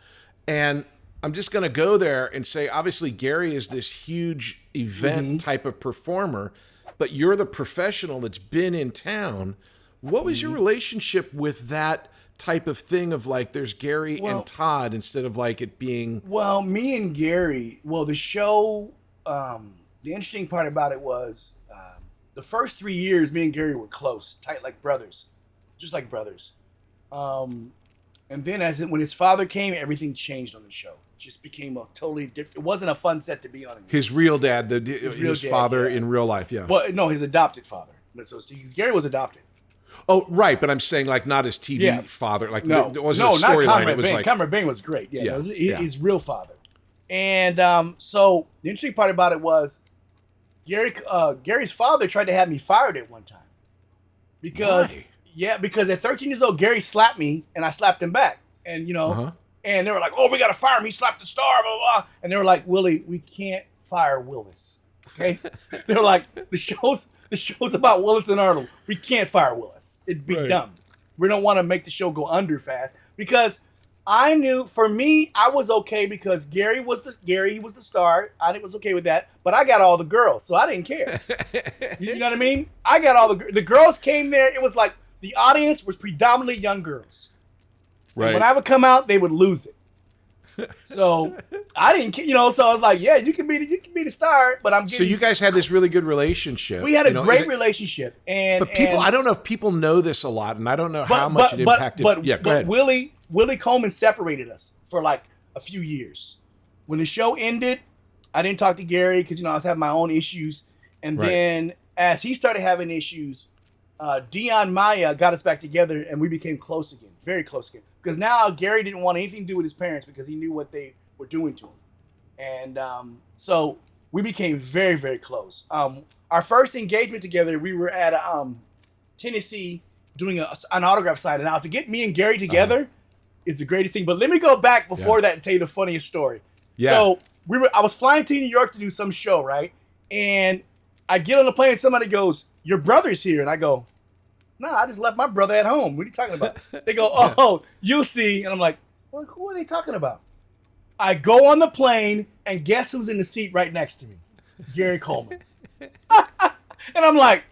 And I'm just going to go there and say, obviously, Gary is this huge event type of performer, but you're the professional that's been in town. What was your relationship with that type of thing of like, there's Gary and Todd instead of like it being... Well, me and Gary, the show, the interesting part about it was the first 3 years, me and Gary were close, tight like brothers, just like brothers. And then when his father came, everything changed on the show. It just became a totally different... It wasn't a fun set to be on anymore. His real dad, his father in real life, yeah. Well, no, his adopted father. So Gary was adopted. Oh, right, but I'm saying like not his TV father. Like no, it wasn't a storyline. Not Conrad It was Bain. like Conrad Bain was great. Yeah, Yeah, his real father. And so the interesting part about it was Gary's father tried to have me fired at one time because because at 13 years old Gary slapped me and I slapped him back, and and they were like, oh, we gotta fire him. He slapped the star, blah blah blah. And they were like, Willie, we can't fire Willis. Okay, they were like, the show's about Willis and Arnold. We can't fire Willis. It'd be dumb. We don't want to make the show go under fast because I knew for me I was okay because Gary was the star. I was okay with that, but I got all the girls, so I didn't care. You know what I mean? I got all the girls came there. It was like the audience was predominantly young girls. right. And when I would come out, they would lose it. So I didn't, so I was like, yeah, you can be the star, but I'm getting. So you guys had this really good relationship. We had a great relationship, but people, I don't know if people know this a lot, and I don't know how much it impacted. Go ahead. Willie Coleman separated us for like a few years. When the show ended, I didn't talk to Gary because I was having my own issues, and then as he started having issues, Dion Maya got us back together, and we became close again, very close again. Because now Gary didn't want anything to do with his parents because he knew what they were doing to him. And so we became very, very close. Our first engagement together, we were at Tennessee doing an autograph signing. Now, to get me and Gary together is the greatest thing. But let me go back before that and tell you the funniest story. Yeah. So I was flying to New York to do some show, right? And I get on the plane and somebody goes, your brother's here. And I go, no, I just left my brother at home. What are you talking about? They go, oh, you'll see. And I'm like, well, who are they talking about? I go on the plane, and guess who's in the seat right next to me? Gary Coleman. And I'm like,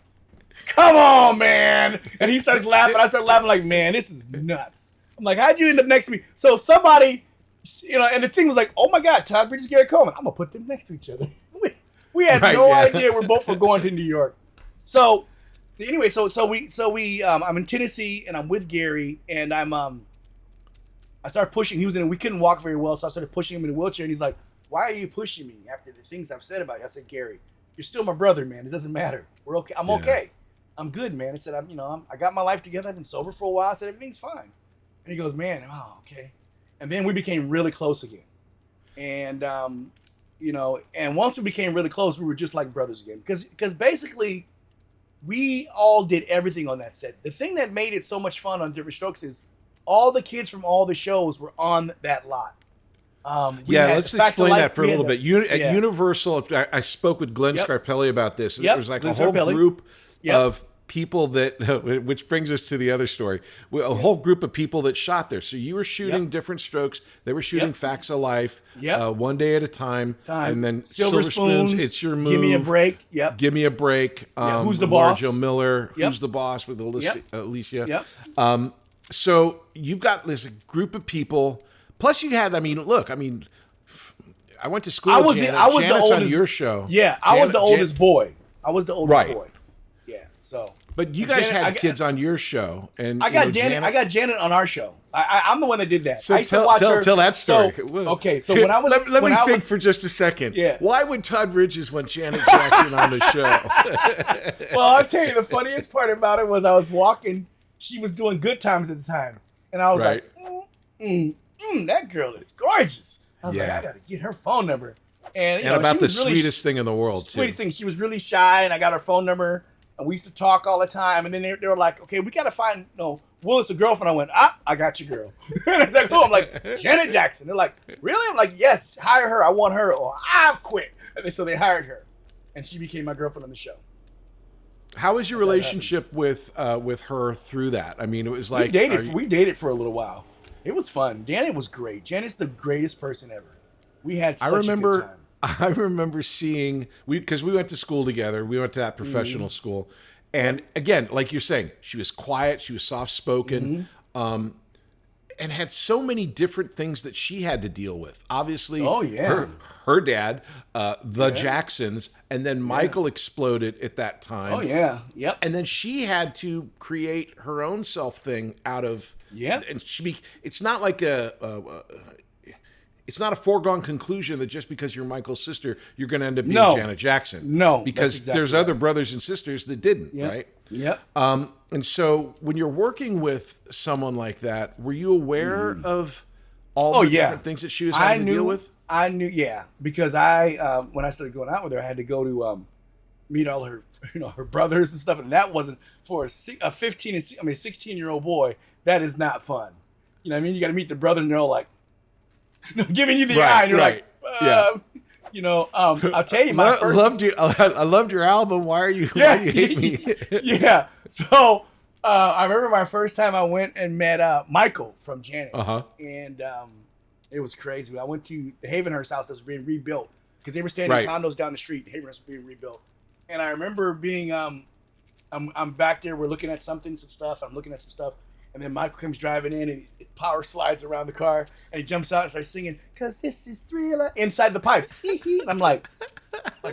come on, man. And he starts laughing. I start laughing like, man, this is nuts. I'm like, how'd you end up next to me? So somebody, and the thing was like, oh, my God, Todd Bridges, Gary Coleman. I'm going to put them next to each other. We had no idea we're both going to New York. So anyway, I'm in Tennessee and I'm with Gary, and I started pushing. We couldn't walk very well, so I started pushing him in a wheelchair, and he's like, why are you pushing me after the things I've said about you? I said, Gary, you're still my brother, man. It doesn't matter. We're okay. I'm okay. I'm good, man. I said, I got my life together. I've been sober for a while. I said, everything's fine. And he goes, man, okay. And then we became really close again. And and once we became really close, we were just like brothers again. Because basically, we all did everything on that set. The thing that made it so much fun on Diff'rent Strokes is all the kids from all the shows were on that lot. Let's explain that for a little bit. At yeah. Universal, I spoke with Glenn Scarpelli about this. Yep. There was like Glenn a whole Scarpelli. group Yep. of people that, which brings us to the other story, a whole group of people that shot there. So you were shooting Diff'rent Strokes. They were shooting Facts of Life, one day at a time. And then Silver Spoons, It's Your Move. Give Me a Break. Yep. Give Me a Break. Who's the Boss? Joe Miller. Yep. Who's the Boss with Alicia. Yep. So you've got this group of people. Plus you had, I went to school with Janet. I was Janet's the oldest on your show. Yeah, I was the oldest boy. I was the oldest boy. Yeah, so. But you guys had kids on your show, and I got Janet. I got Janet on our show. I'm the one that did that. So I used to watch her. Tell that story. So when I was, let me think for just a second. Yeah. Why would Todd Bridges want Janet Jackson on the show? Well, I'll tell you the funniest part about it was I was walking. She was doing Good Times at the time, and I was like, that girl is gorgeous. I was like, I gotta get her phone number. And about she the was really sweetest thing in the world. Sweetest thing. She was really shy, and I got her phone number, and we used to talk all the time. And then they were like, okay, we gotta find Willis a girlfriend. I went, I got you, girl. And they're like, I'm like, Janet Jackson. They're like, really? I'm like, yes, hire her. I want her, or I'll quit. And so they hired her, and she became my girlfriend on the show. How was your relationship with her through that? I mean, it was like we dated for a little while. It was fun. Janet was great. Janet's the greatest person ever. We had such a good time. I remember seeing because we went to school together. We went to that professional school, and again, like you're saying, she was quiet. She was soft spoken, and had so many different things that she had to deal with. Obviously, her dad, the Jacksons, and then Michael exploded at that time. Oh yeah, yep. And then she had to create her own self thing out of and it's not like it's not a foregone conclusion that just because you're Michael's sister, you're going to end up being Janet Jackson. No, because there's other brothers and sisters that didn't, right? Yep. And so when you're working with someone like that, were you aware of all the different things that she was having to deal with? I knew, because when I started going out with her, I had to go to meet all her, her brothers and stuff, and that wasn't for a 16-year-old boy. That is not fun. You know what I mean? You got to meet the brother, and they're all like, giving you the eye, and you're like, I'll tell you, I loved your album. Why do you hate me? Yeah. So I remember my first time I went and met Michael from Janet, and it was crazy. I went to the Havenhurst house that was being rebuilt because they were staying in condos down the street. Havenhurst was being rebuilt, and I remember being I'm back there. We're looking at some stuff. I'm looking at some stuff. And then Michael comes driving in and his power slides around the car and he jumps out and starts singing, "'Cause this is Thriller," inside the pipes. And I'm like,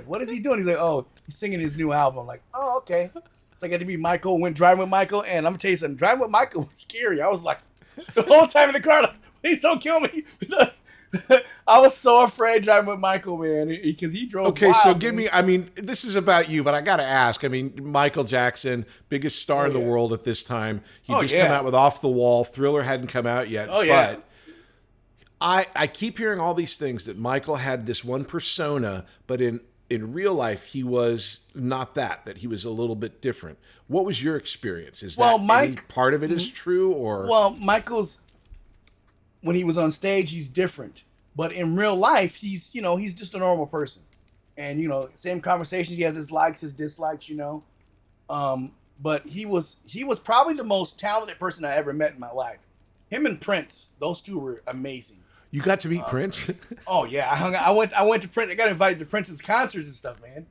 what is he doing? He's like, oh, he's singing his new album. I'm like, oh, okay. So I got to be Michael, went driving with Michael. And I'm going to tell you something, driving with Michael was scary. I was like, the whole time in the car, like, please don't kill me. I was so afraid driving with Michael, man, because he drove wild, so give me, this is about you, but I got to ask. Michael Jackson, biggest star in the world at this time. He just come out with Off the Wall. Thriller hadn't come out yet. But I keep hearing all these things that Michael had this one persona, but in real life, he was not that he was a little bit different. What was your experience? Is that any part of it is true? Or Michael's, when he was on stage, he's different. But in real life, he's just a normal person. And, same conversations. He has his likes, his dislikes, But he was probably the most talented person I ever met in my life. Him and Prince, those two were amazing. You got to meet Prince? Oh, yeah. I went to Prince. I got invited to Prince's concerts and stuff, man.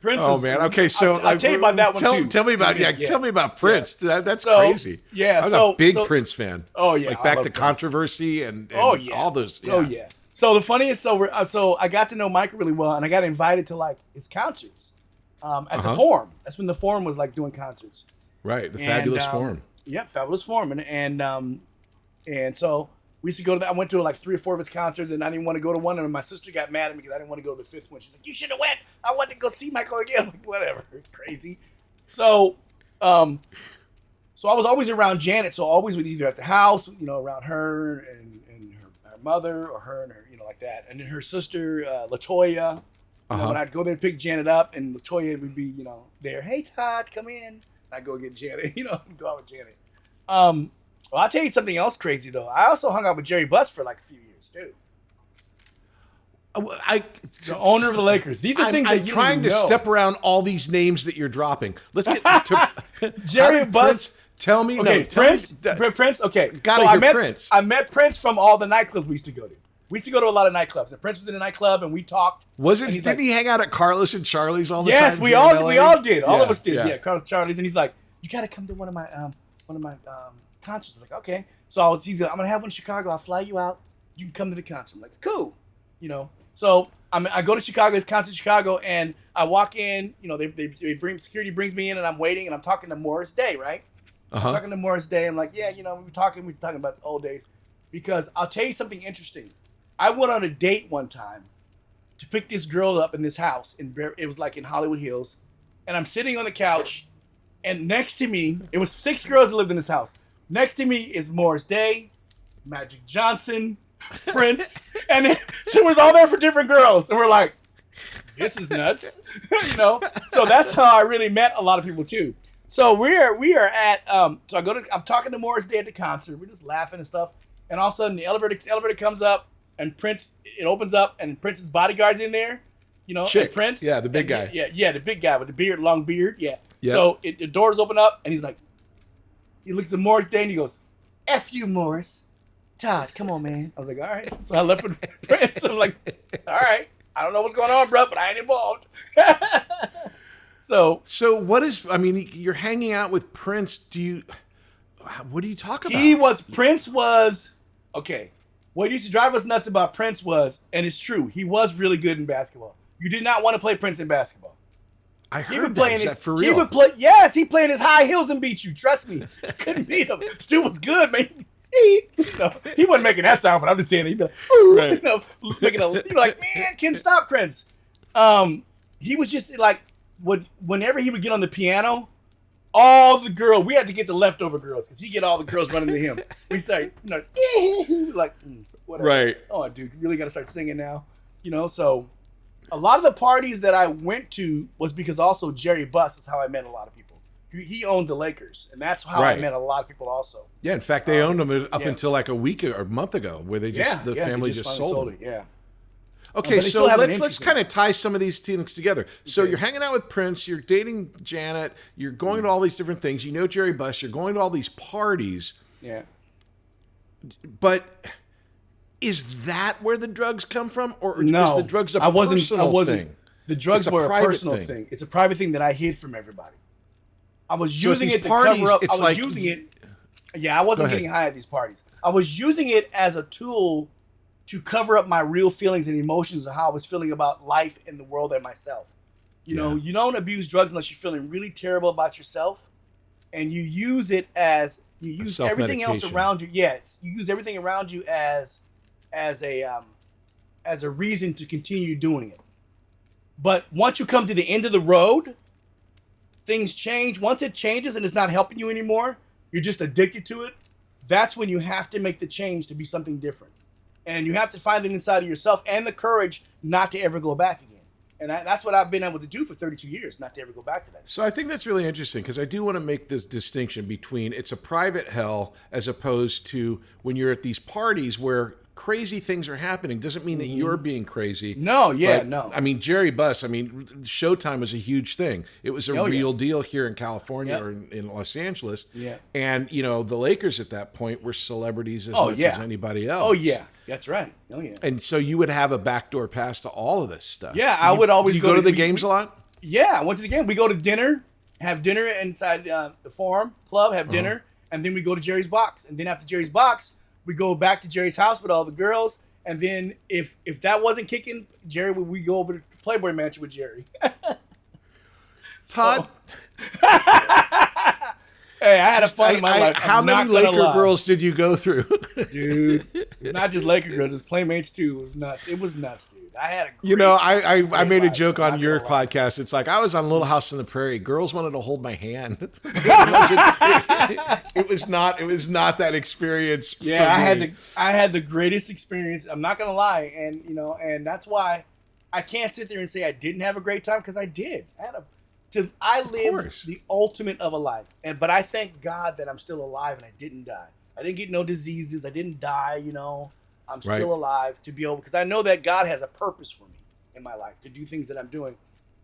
Prince. Oh man. Okay, so I'll tell you about that one too. Tell me about Prince. Yeah. That's crazy. Yeah, I was a big Prince fan. Oh yeah, like Back to Controversy and all those. Yeah. Oh yeah. So the funniest, so I got to know Michael really well, and I got invited to like his concerts at the Forum. That's when the Forum was like doing concerts. Right, the Fabulous Forum. Yeah, Fabulous Forum, and so we used to go to that. I went to like 3 or 4 of his concerts, and I didn't want to go to one of them. My sister got mad at me because I didn't want to go to the 5th one. She's like, "You should have went. I wanted to go see Michael again." I'm like, whatever, crazy. So, so I was always around Janet. So always with either at the house, around her and her mother, or her and her, like that. And then her sister, LaToya, You know, when I'd go there and pick Janet up, and Latoya would be, you know, there. Hey, Todd, come in. And I'd go get Janet, you know, go out with Janet. Well, I'll tell you something else crazy, though. I also hung out with Jerry Buss for like a few years, too. The owner of the Lakers. These are things that I'm you trying to know. step around all these names that you're dropping. Let's get to Jerry Buss. Tell me, Okay, no, tell Prince. me, Prince. Okay, Gotta I hear met Prince. I met Prince from all the nightclubs we used to go to. We used to go to a lot of nightclubs, and Prince was in a nightclub, and we talked. Didn't he hang out at Carlos and Charlie's all the time? Yes, we here in all LA? did. All of us did. Yeah. Yeah, Carlos Charlie's, and he's like, "You got to come to one of my concerts." I'm like, "Okay." So he's like, "I'm gonna have one in Chicago. I'll fly you out. You can come to the concert." I'm like, "Cool," you know. So I go to Chicago. It's concert in Chicago, and I walk in. You know, security brings me in, and I'm waiting, and I'm talking to Morris Day, right? I'm talking to Morris Day. I'm like, "Yeah, you know, we were talking about the old days," because I'll tell you something interesting. I went on a date one time to pick this girl up in this house, it was like in Hollywood Hills, and I'm sitting on the couch, and next to me, it was 6 girls that lived in this house. Next to me is Morris Day, Magic Johnson, Prince, and so it was all there for different girls, and we're like, this is nuts, you know. So that's how I really met a lot of people too. So we are at I'm talking to Morris Day at the concert. We're just laughing and stuff, and all of a sudden the elevator comes up. And Prince, it opens up, and Prince's bodyguard's in there, you know. Chick. And Prince, yeah, the big guy. Yeah, the big guy with the beard, long beard, yeah. Yep. So the doors open up, and he's like, he looks at Morris Day, and he goes, "F you, Morris. Todd, come on, man." I was like, all right. So I left with Prince. I'm like, all right. I don't know what's going on, bro, but I ain't involved. So what is? I mean, you're hanging out with Prince. What do you talk about? Prince was okay. What used to drive us nuts about Prince was, and it's true, he was really good in basketball. You did not want to play Prince in basketball. I heard that. Is that for real? He would play. Yes, he played his high heels and beat you. Trust me, couldn't beat him. Dude was good, man. He wasn't making that sound, but I'm just saying. He'd be like, ooh, right. You know, you'd be like, man, can stop Prince. He was just like, whenever he would get on the piano, all the girls, we had to get the leftover girls because he get all the girls running to him. We start, you know, like, whatever. Right. Oh, dude, you really got to start singing now. You know, so a lot of the parties that I went to was because also Jerry Buss is how I met a lot of people. He owned the Lakers, and that's how I met a lot of people also. Yeah, in fact, they owned them up until like a week or a month ago, where they just the family just sold it. Yeah. Okay, so let's kind of tie some of these things together. So you're hanging out with Prince, you're dating Janet, you're going to all these different things. You know Jerry Buss, you're going to all these parties. Yeah. But is that where the drugs come from, or no, is the drugs a personal thing? The drugs were a personal thing. It's a private thing that I hid from everybody. I was using it to cover up. I was using it. Yeah, I wasn't getting high at these parties. I was using it as a tool to cover up my real feelings and emotions of how I was feeling about life and the world and myself. You know, you don't abuse drugs unless you're feeling really terrible about yourself, and you use it as you use everything else around you. Yes, you use everything around you as a reason to continue doing it. But once you come to the end of the road, things change. Once it changes and it's not helping you anymore, you're just addicted to it. That's when you have to make the change to be something different. And you have to find it inside of yourself and the courage not to ever go back again. And that's what I've been able to do for 32 years, not to ever go back to that. So I think that's really interesting, because I do want to make this distinction between it's a private hell as opposed to when you're at these parties where crazy things are happening. Doesn't mean that you're being crazy. No, yeah, but, no. I mean, Jerry Buss, Showtime was a huge thing. It was a real deal here in California or in Los Angeles. Yeah. And, you know, the Lakers at that point were celebrities as much as anybody else. Oh, yeah. That's right. Oh, yeah. And so you would have a backdoor pass to all of this stuff. Yeah, I would always go to the games a lot? Yeah, I went to the game. We go to dinner, have dinner inside the Forum Club, have dinner, and then we go to Jerry's Box. And then after Jerry's Box, we go back to Jerry's house with all the girls. And then if that wasn't kicking, we go over to Playboy Mansion with Jerry. Todd? Hey, I had a fun in my life. How many Laker girls did you go through? Dude, it's not just Laker girls. It's Playmates too. It was nuts. It was nuts, dude. I had a great, I made a joke on your podcast. It's like I was on Little House on the Prairie. Girls wanted to hold my hand. It was not that experience. Yeah, I had the greatest experience. I'm not gonna lie, and and that's why I can't sit there and say I didn't have a great time because I did. I lived the ultimate of a life, but I thank God that I'm still alive and I didn't die. I didn't get no diseases. I didn't die. You know, I'm still alive to be able, because I know that God has a purpose for me in my life to do things that I'm doing,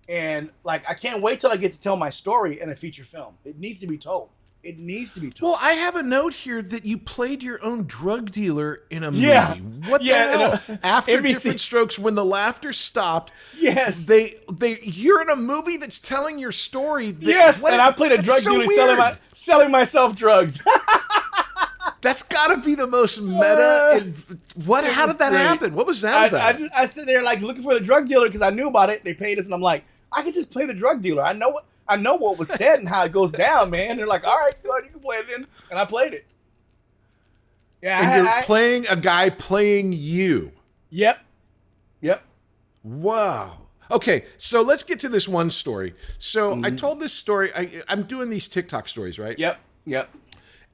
and like I can't wait till I get to tell my story in a feature film. It needs to be told. It needs to be told. Well, I have a note here that you played your own drug dealer in a movie. Yeah. What the hell? After NBC. Diff'rent Strokes, when the laughter stopped, Yes. you're in a movie that's telling your story. Yes, and I played a drug dealer selling myself drugs. That's got to be the most meta. How did that happen? What was that about? I sit there like looking for the drug dealer because I knew about it. They paid us, and I'm like, I could just play the drug dealer. I know what was said and how it goes down, man. They're like, all right, good, you can play it then, and I played it. Yeah, and you're playing a guy playing you. Yep. Wow. Okay, so let's get to this one story. So I told this story. I'm doing these TikTok stories, right? Yep.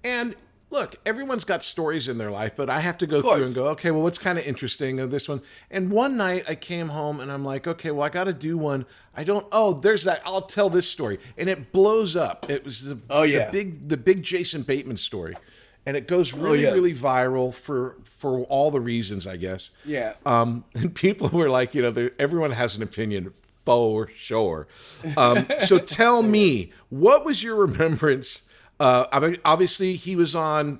And look, everyone's got stories in their life, but I have to go through and go, okay, well, what's kind of interesting of this one? And one night I came home and I'm like, okay, well, I got to do one. There's that. I'll tell this story. And it blows up. It was the big Jason Bateman story. And it goes really viral for all the reasons, I guess. Yeah. And people were like, everyone has an opinion for sure. So tell me, what was your remembrance? Obviously, he was on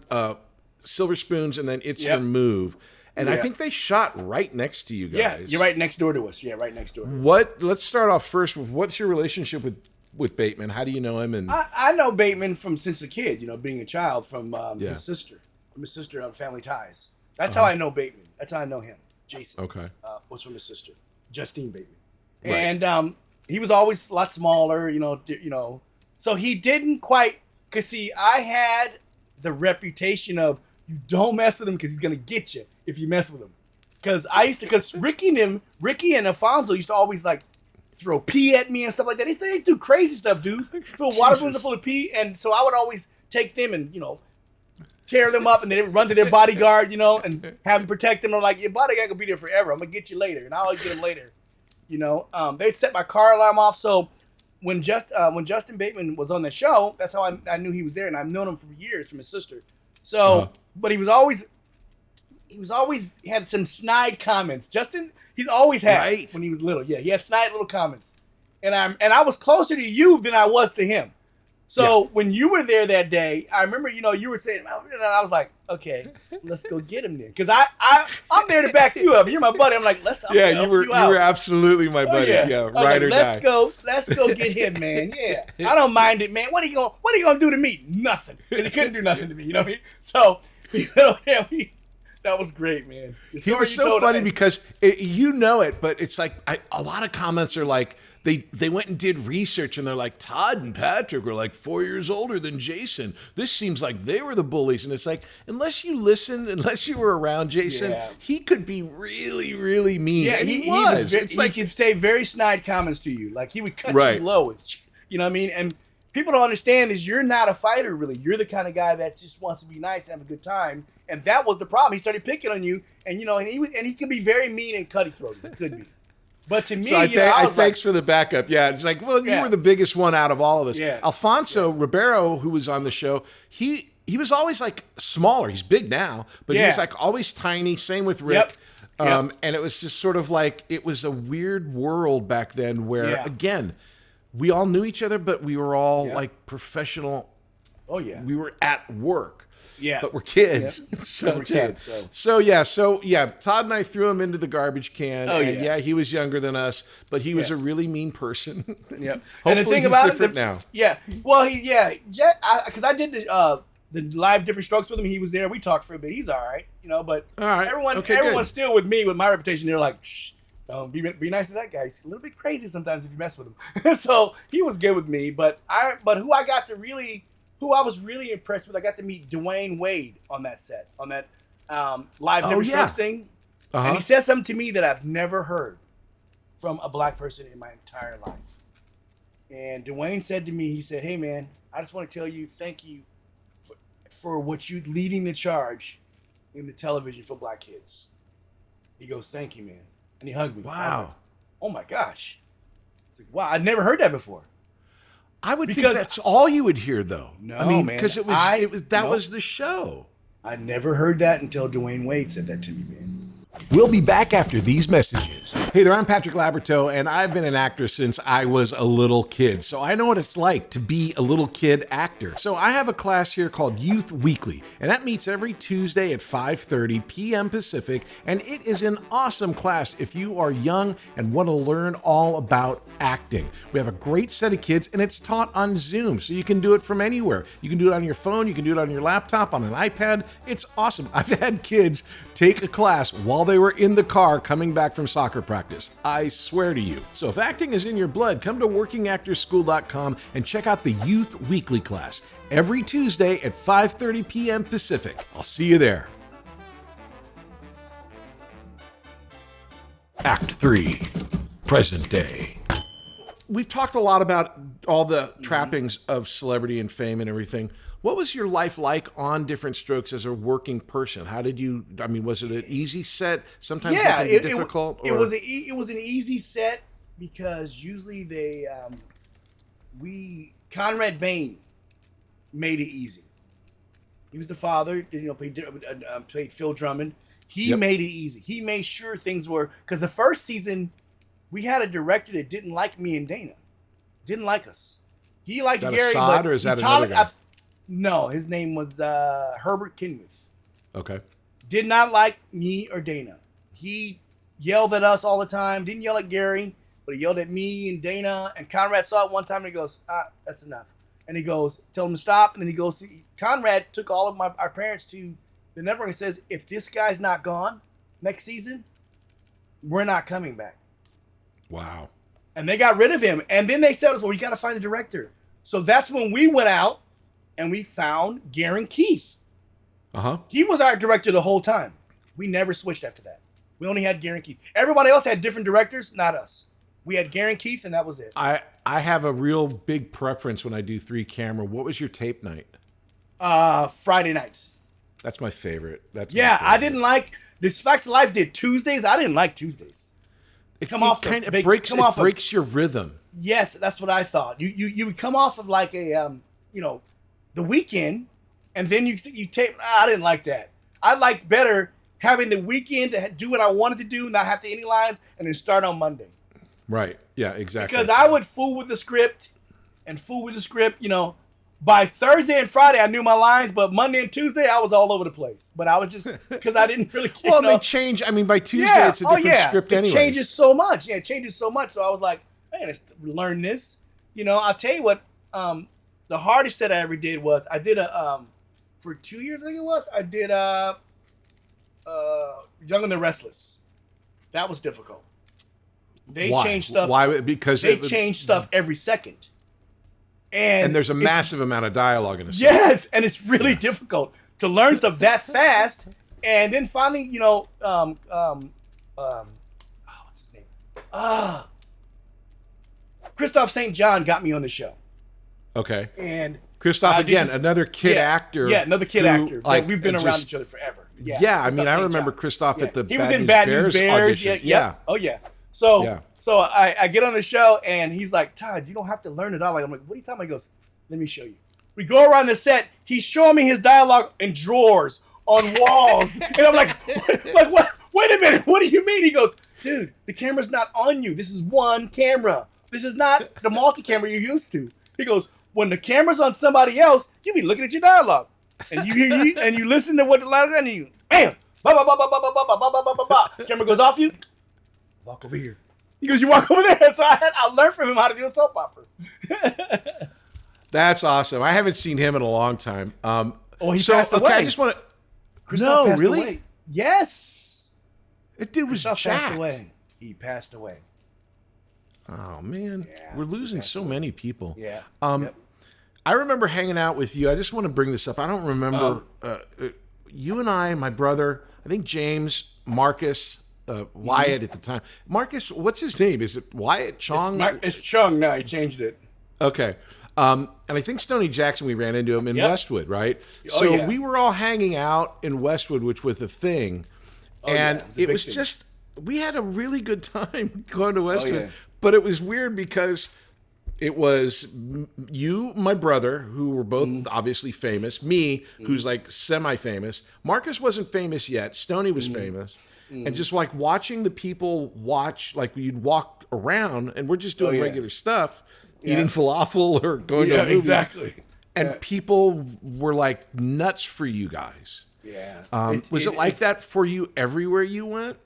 Silver Spoons, and then It's Your Move, and I think they shot right next to you guys. Yeah, you're right next door to us. Yeah, right next door. Let's start off first with what's your relationship with Bateman? How do you know him? And I know Bateman since a kid. Being a child from his sister. From his sister on Family Ties. That's how I know Bateman. That's how I know him. Jason. Okay. Was from his sister, Justine Bateman, Right. and he was always a lot smaller. So he didn't quite. Because, see, I had the reputation of you don't mess with him because he's going to get you if you mess with him. Because Ricky and Alfonso used to always, like, throw pee at me and stuff like that. They do crazy stuff, dude. Fill water balloons full of pee. And so I would always take them and, tear them up. And then they would run to their bodyguard, and have them protect them. I'm like, your bodyguard going to be there forever. I'm going to get you later. And I always get him later. They'd set my car alarm off. So when Justin Bateman was on the show, that's how I knew he was there, and I've known him for years from his sister. So, but he had some snide comments. Justin, he's always had when he was little. Yeah, he had snide little comments, and I was closer to you than I was to him. So when you were there that day, I remember, you were saying, and I was like, okay, let's go get him then. Because I'm there to back you up. You're my buddy. I'm like, you were absolutely my buddy. Yeah, ride or die. Let's go get him, man. Yeah. I don't mind it, man. What are you gonna do to me? Nothing. Because he couldn't do nothing to me, you know what I mean? So, that was great, man. He was so funny because but it's like a lot of comments are like, They went and did research, and they're like, Todd and Patrick were like 4 years older than Jason. This seems like they were the bullies. And it's like, unless you were around Jason, he could be really, really mean. Yeah, and he was. He could say very snide comments to you. Like, he would cut you low. You know what I mean? And people don't understand is you're not a fighter, really. You're the kind of guy that just wants to be nice and have a good time. And that was the problem. He started picking on you, and he could be very mean and cutthroat. He could be. But to me, so thanks for the backup. Yeah, it's like, well, you were the biggest one out of all of us. Yeah. Alfonso Ribeiro, who was on the show, he was always like smaller. He's big now, but he was like always tiny. Same with Rick. And it was just sort of like, it was a weird world back then where, again, we all knew each other, but we were all like professional. Oh, yeah. We were at work. Yeah. But we're kids. So Todd and I threw him into the garbage can. Oh, and yeah. He was younger than us, but he was a really mean person. Yep. And the thing about different now. Yeah. Well, because I did the live Diff'rent Strokes with him. He was there. We talked for a bit. He's all right, but everyone's still with me with my reputation. They're like, shh, be nice to that guy. He's a little bit crazy sometimes if you mess with him. So he was good with me. But who I was really impressed with, I got to meet Dwayne Wade on that set, on that live Diff'rent Strokes thing. And he said something to me that I've never heard from a black person in my entire life. And Dwayne said to me, he said, hey, man, I just want to tell you thank you for what you leading the charge in the television for black kids. He goes, thank you, man. And he hugged me. Wow. oh my gosh. It's like, wow, I'd never heard that before. I would think that's all you would hear, though. No, I mean, man. because that was the show. I never heard that until Dwayne Wade said that to me, man. We'll be back after these messages. Hey there, I'm Patrick Labyorteaux, and I've been an actor since I was a little kid, so I know what it's like to be a little kid actor. So I have a class here called Youth Weekly, and that meets every Tuesday at 5:30 p.m. Pacific, and it is an awesome class if you are young and want to learn all about acting. We have a great set of kids, and it's taught on Zoom, so you can do it from anywhere. You can do it on your phone, you can do it on your laptop, on an iPad. It's awesome. I've had kids take a class while they were in the car coming back from soccer practice. I swear to you. So if acting is in your blood, come to workingactorschool.com and check out the Youth Weekly class every Tuesday at 5:30 p.m. Pacific. I'll see you there. Act 3, present day. We've talked a lot about all the trappings of celebrity and fame and everything. What was your life like on Diff'rent Strokes as a working person? How did you, I mean, was it an easy set? Sometimes it can be difficult? It was an easy set because usually Conrad Bain made it easy. He was the father, played Phil Drummond. He made it easy. He made sure things were, because the first season, we had a director that didn't like me and Dana. Didn't like us. He liked Gary, Todd, or is that another guy? No, his name was Herbert Kinmuth. Okay. Did not like me or Dana. He yelled at us all the time. Didn't yell at Gary, but he yelled at me and Dana. And Conrad saw it one time and he goes, that's enough. And he goes, tell him to stop. And then he goes, Conrad took all of our parents to the network and says, if this guy's not gone next season, we're not coming back. Wow. And they got rid of him. And then they said, well, we got to find a director. So that's when we went out and we found Garen Keith. Uh-huh. He was our director the whole time. We never switched after that. We only had Garen Keith. Everybody else had different directors, not us. We had Garen Keith, and that was it. I have a real big preference when I do 3-camera. What was your tape night? Friday nights. That's my favorite. I didn't like this. Facts of Life did Tuesdays. I didn't like Tuesdays. It breaks your rhythm. Yes, that's what I thought. You would come off of like a the weekend, and then you tape. I didn't like that. I liked better having the weekend to do what I wanted to do, not have to any lines, and then start on Monday. Right. Yeah. Exactly. Because I would fool with the script. By Thursday and Friday, I knew my lines, but Monday and Tuesday, I was all over the place. But I was just, because I didn't really... They change. I mean, by Tuesday, it's a different script anyway. It changes so much. Yeah, it changes so much. So I was like, man, let's learn this. I'll tell you what, the hardest set I ever did was, I did for 2 years, I think it was, I did Young and the Restless. That was difficult. They changed stuff. Why? Because they changed stuff every second. And there's a massive amount of dialogue in the scene. Yes, and it's really difficult to learn stuff that fast. And then finally, what's his name? Kristoff St. got me on the show. Okay. And Kristoff, again, another kid actor. Yeah, another kid actor. Like, we've been around each other forever. Yeah, I mean, I remember Kristoff at the He was in Bad News Bears. Yeah. Oh, yeah. So I get on the show, and he's like, Todd, you don't have to learn it all. I'm like, what are you talking about? He goes, let me show you. We go around the set. He's showing me his dialogue in drawers, on walls. And I'm like, what? Wait a minute. What do you mean? He goes, dude, the camera's not on you. This is one camera. This is not the multi-camera you're used to. He goes, when the camera's on somebody else, you be looking at your dialogue. And you listen to what the line is, and you, bam, ba ba ba ba ba ba ba ba ba ba ba. Camera goes off you. Walk over here. He goes, you walk over there. So I learned from him how to do a soap opera. That's awesome. I haven't seen him in a long time. He passed away. I just want to. No, passed really? Away. Yes. That dude was jacked. Passed away. He passed away. Oh man, we're losing so many people. Yeah. I remember hanging out with you. I just want to bring this up. I don't remember you and I, my brother. I think James, Marcus. Wyatt at the time. Marcus, what's his name? Is it Wyatt Chong? It's Chung now. He changed it. Okay. And I think Stoney Jackson, we ran into him in Westeood, right? We were all hanging out in Westeood, which was a thing. And it was just we had a really good time going to Westeood. yeah. But it was weird because it was you, my brother, who were both obviously famous, me, who's like semi-famous. Marcus wasn't famous yet. Stoney was famous. And just like watching the people watch, like you'd walk around and we're just doing regular stuff, eating falafel or going to a movie. Exactly. And people were like nuts for you guys. Yeah. Was it like that for you everywhere you went?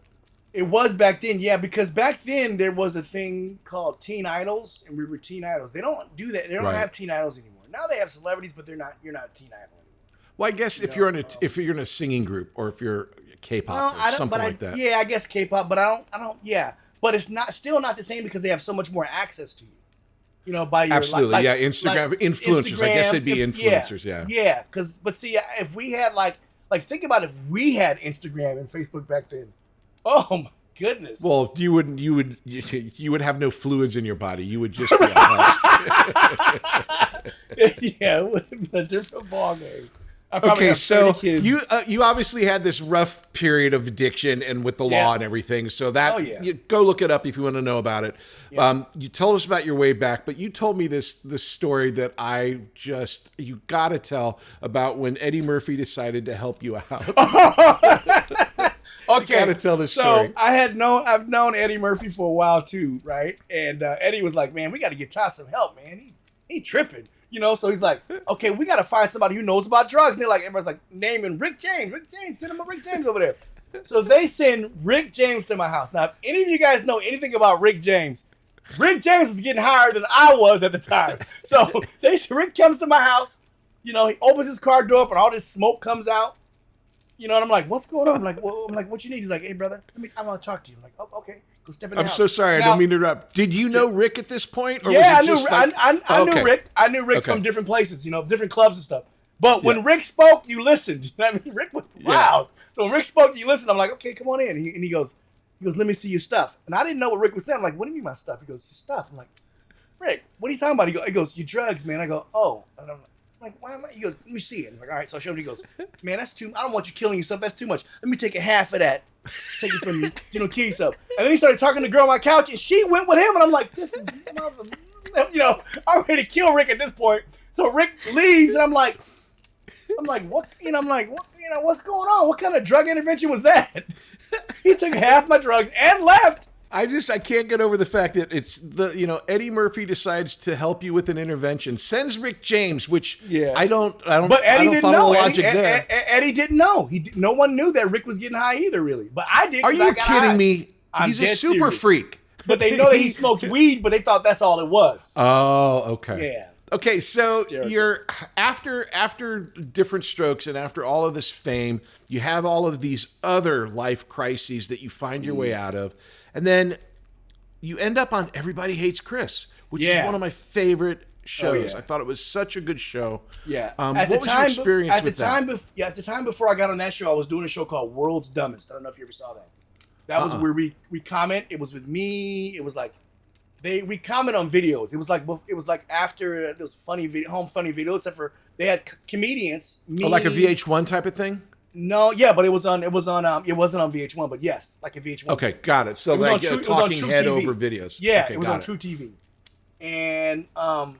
It was back then, yeah, because back then there was a thing called teen idols, and we were teen idols. They don't do that. They don't have teen idols anymore. Now they have celebrities, but you're not a teen idol anymore. Well, I guess if you're in a singing group or if you're K-pop or something like that. Yeah, I guess K-pop, but I don't. Yeah, but it's still not the same because they have so much more access to you. You know, by your absolutely, Instagram influencers. I guess they'd be influencers. Yeah. But see, if we had like think about if we had Instagram and Facebook back then. Oh my goodness! Well, you would have no fluids in your body. You would just be a husk. Yeah, it would have been a different ballgame. Okay, so you obviously had this rough period of addiction and with the law and everything. So that you go look it up if you want to know about it. Yeah. You told us about your way back, but you told me this story that you got to tell about when Eddie Murphy decided to help you out. Okay, gotta tell this story. So I've known Eddie Murphy for a while too, right? And Eddie was like, "Man, we got to get Todd some help, man. He tripping, you know." So he's like, "Okay, we got to find somebody who knows about drugs." And they're like, everybody's like, naming Rick James, send him a Rick James over there. So they send Rick James to my house. Now, if any of you guys know anything about Rick James was getting higher than I was at the time. So Rick comes to my house, you know, he opens his car door up and all this smoke comes out. You know, and I'm like, what's going on? I'm like, what you need? He's like, hey, brother, I want to talk to you. I'm like, oh, okay, go step in the house. I'm so sorry. I don't mean to interrupt. Did you know Rick at this point? Or yeah, was it just I knew Rick. I knew Rick from different places, you know, different clubs and stuff. But when Rick spoke, you listened. I mean, Rick was loud. So when Rick spoke, you listened. I'm like, okay, come on in. And he goes, let me see your stuff. And I didn't know what Rick was saying. I'm like, what do you mean my stuff? He goes, your stuff. I'm like, Rick, what are you talking about? He goes, your drugs, man. I go, oh. And I'm like, why am I? He goes, let me see it. I'm like, all right. So I showed him. He goes, man, that's too. I don't want you killing yourself. That's too much. Let me take a half of that. Take it from key stuff. And then he started talking to the girl on my couch, and she went with him. And I'm like, this is, you know, I'm ready to kill Rick at this point. So Rick leaves, and I'm like, what? You know, what's going on? What kind of drug intervention was that? He took half my drugs and left. I can't get over the fact that it's Eddie Murphy decides to help you with an intervention, sends Rick James, which I don't. But Eddie didn't know. Eddie didn't know. No one knew that Rick was getting high either, really. But I did. Are you kidding me? He's a super freak. But they know that he smoked weed, but they thought that's all it was. Oh, okay. Yeah. Okay, so you're after Diff'rent Strokes and after all of this fame, you have all of these other life crises that you find your way out of. And then you end up on Everybody Hates Chris, which is one of my favorite shows. I thought it was such a good show. Yeah. What was your experience with that? At the time before I got on that show, I was doing a show called World's Dumbest. I don't know if you ever saw that. That was where we comment. It was with me. It was like we comment on videos. It was like after those home funny videos, except for they had comedians. Me, like a VH1 type of thing. No, yeah, but it wasn't on VH1, but yes, like a VH1. Okay, got it. So it like talking head over videos. Yeah, okay, it was on True TV. And I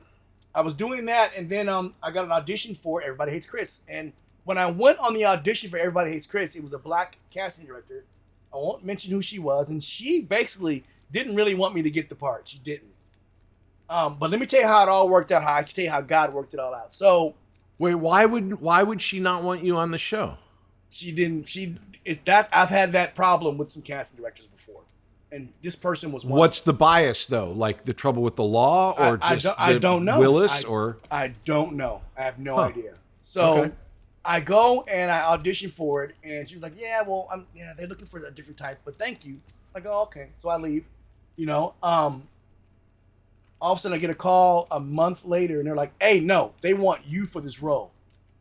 was doing that, and then I got an audition for Everybody Hates Chris. And when I went on the audition for Everybody Hates Chris, it was a black casting director. I won't mention who she was, and she basically didn't really want me to get the part. She didn't. But let me tell you how it all worked out. I can tell you how God worked it all out. So, wait, why would she not want you on the show? She didn't. I've had that problem with some casting directors before, and this person was one. What's the bias though? Like the trouble with the law, or I don't know. Willis, I don't know. I have no idea. So I go and I audition for it, and she was like, "Yeah, well, they're looking for a different type, but thank you." I go, "Okay," so I leave. You know, all of a sudden I get a call a month later, and they're like, "Hey, no, they want you for this role."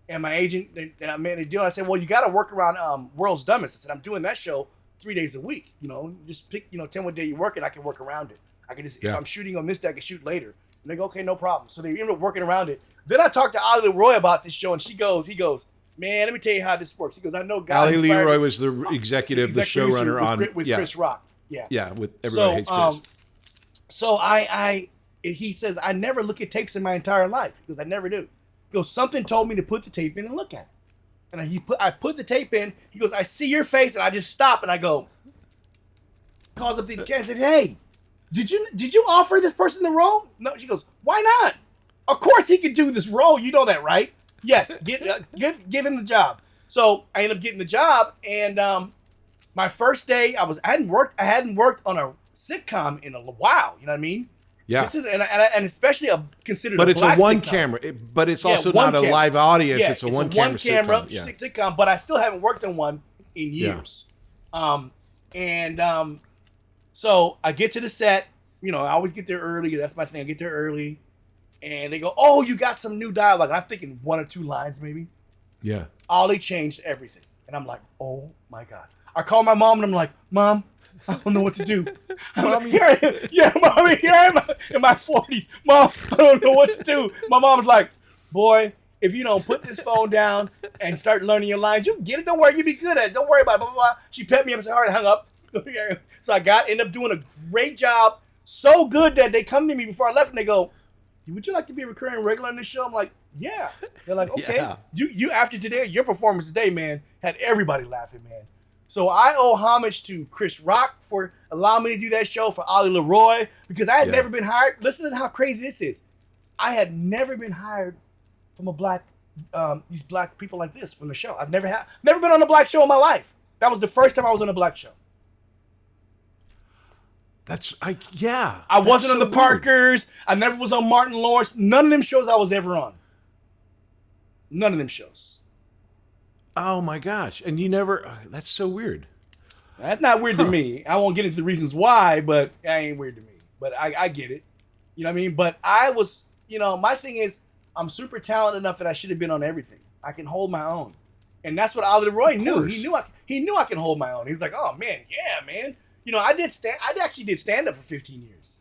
And my agent, I made a deal. I said, well, you got to work around World's Dumbest. I said, I'm doing that show 3 days a week. You know, just pick, tell me what day you work, and I can work around it. I can just, if I'm shooting on this day, I can shoot later. And they go, okay, no problem. So they ended up working around it. Then I talked to Ali Leroy about this show, and he goes, man, let me tell you how this works. He goes, I know God Ali inspired Leroy this- was the executive, the showrunner on with yeah, Chris Rock. Yeah. yeah, with Everybody Hates Chris. So he says, I never look at tapes in my entire life because I never do. He goes, something told me to put the tape in and look at it. And I put the tape in. He goes, I see your face, and I just stop and I go, calls up the cat and said, hey, did you offer this person the role? No. She goes, why not? Of course he could do this role. You know that, right? Yes. Give him the job. So I ended up getting the job, and my first day I hadn't worked on a sitcom in a while. You know what I mean? Yeah. This is, and especially considered. But a it's black a one sitcom. camera. But it's Yeah, also one not a camera. live audience. Yeah, it's a one camera sitcom. Yeah. Sitcom, but I still haven't worked on one in years. So I get to the set. You know, I always get there early. That's my thing. I get there early, and they go, "Oh, you got some new dialogue." I'm thinking 1 or 2 lines, maybe. Yeah. Ollie changed everything, and I'm like, "Oh my god!" I call my mom, and I'm like, "Mom, I don't know what to do." Mommy, here I am in my 40s. Mom, I don't know what to do. My mom's like, "Boy, if you don't put this phone down and start learning your lines, you get it. Don't worry, you'll be good at it. Don't worry about it." Blah, blah, blah. She pet me up and said, "All right," hung up. So I ended up doing a great job. So good that they come to me before I left and they go, "Would you like to be a recurring regular in this show?" I'm like, "Yeah." They're like, "Okay." Yeah. You after today, your performance today, man, had everybody laughing, man. So I owe homage to Chris Rock for allowing me to do that show, for Ali Leroy, because I had never been hired. Listen to how crazy this is. I had never been hired from these black people like this from the show. I've never been on a black show in my life. That was the first time I was on a black show. I wasn't on the Parkers. I never was on Martin Lawrence. None of them shows I was ever on. None of them shows. Oh my gosh. And you never, that's so weird. That's not weird to me. I won't get into the reasons why, but that ain't weird to me. But I get it. You know what I mean? But I was, my thing is, I'm super talented enough that I should have been on everything. I can hold my own. And that's what Ali Leroy knew. He knew I can hold my own. He was like, "Oh man, yeah, man. I actually did stand up for 15 years.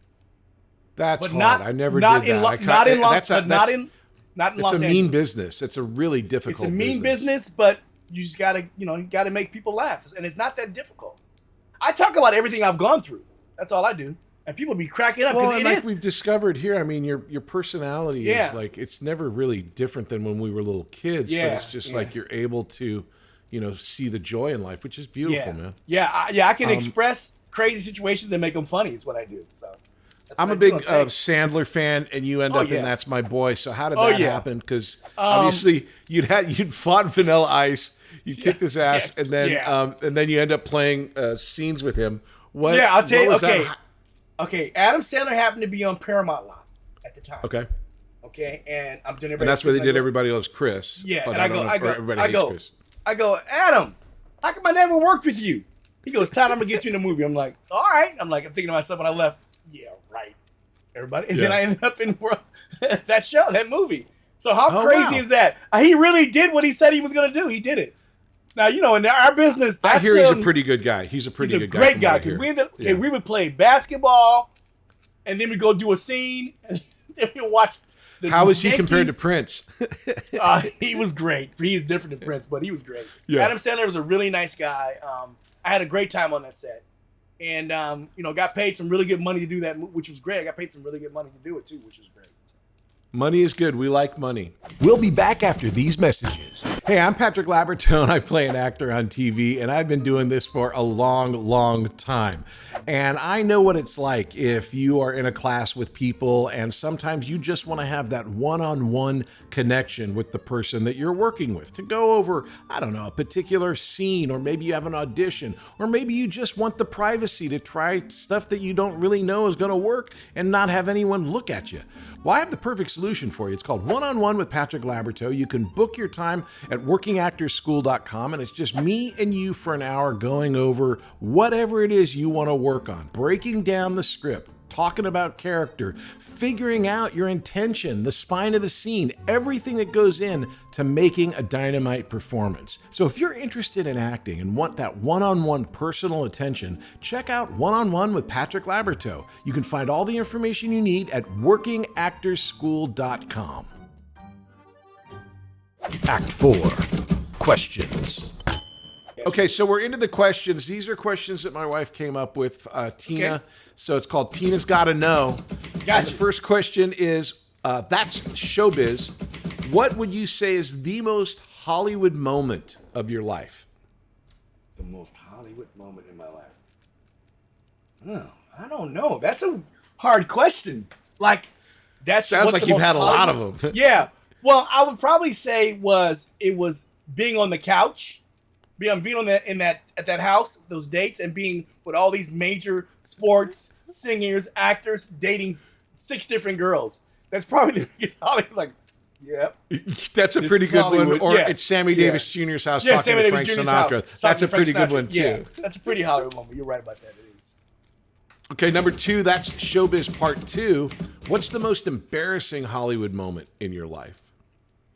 That's But hard. I never did that. Not in Los Angeles. It's a mean business. It's a really difficult It's a mean business, but you just gotta, you gotta make people laugh. And it's not that difficult. I talk about everything I've gone through. That's all I do. And people be cracking up. Well, It and like is. we've discovered here, I mean, your personality Yeah. is like, it's never really different than when we were little kids, but it's just like you're able to, see the joy in life, which is beautiful, man. Yeah, I can express crazy situations and make them funny is what I do. So I'm a big Sandler fan, and you end up in That's My Boy. So how did that happen? Because obviously you'd fought Vanilla Ice, you kicked his ass, and then you end up playing scenes with him. I'll tell you. Okay. Okay, Adam Sandler happened to be on Paramount Lot at the time. Okay, and I'm doing everybody. And that's where they did Everybody Loves Chris. Yeah, but and Chris. I go, Adam, how come I never worked with you? He goes, "Todd, I'm gonna get you in a movie." I'm like, "All right." I'm thinking to myself when I left, "Yeah, right." Everybody, and then I ended up in that movie. So how crazy is that? He really did what he said he was gonna do. He did it. Now in our business, I hear he's a pretty good guy. He's a good guy. Great guy. Because we would play basketball, and then we go do a scene, and then we watch. How is he compared to Prince? He was great. He's different than Prince, but he was great. Yeah. Adam Sandler was a really nice guy. I had a great time on that set, and got paid some really good money to do that, which was great. I got paid some really good money to do it too, which was great. Money is good. We like money. We'll be back after these messages. Hey, I'm Patrick Labyorteaux, and I play an actor on TV, and I've been doing this for a long, long time. And I know what it's like if you are in a class with people, and sometimes you just want to have that one-on-one connection with the person that you're working with to go over, I don't know, a particular scene, or maybe you have an audition, or maybe you just want the privacy to try stuff that you don't really know is going to work and not have anyone look at you. Well, I have the perfect solution for you. It's called One-on-One with Patrick Labyorteaux. You can book your time at workingactorschool.com, and it's just me and you for an hour going over whatever it is you want to work on, breaking down the script, talking about character, figuring out your intention, the spine of the scene, everything that goes in to making a dynamite performance. So if you're interested in acting and want that one-on-one personal attention, check out One-on-One with Patrick Labyorteaux. You can find all the information you need at workingactorschool.com. Act 4. questions. Okay, so we're into the questions. These are questions that my wife came up with, Tina. Okay. So it's called Tina's Gotta Know. And the first question is, that's SheauxBiz. What would you say is the most Hollywood moment of your life? The most Hollywood moment in my life. Oh, I don't know. That's a hard question. Like, that Sounds like you've had a lot of them. Yeah. Well, I would probably say it was being on the couch, being on that at that house, those dates, and being with all these major sports singers, actors, dating 6 different girls. That's probably the biggest Hollywood. Like, yep. That's a pretty good one. Hollywood. Or Yeah. it's Sammy Davis Jr.'s house Yeah, talking Sammy to Davis Frank Jr.'s Sinatra. house. That's a Talking pretty to good Frank one, Sinatra. too. Yeah, that's a pretty Hollywood moment. You're right about that. It is. Okay, number 2, that's SheauxBiz Part 2. What's the most embarrassing Hollywood moment in your life?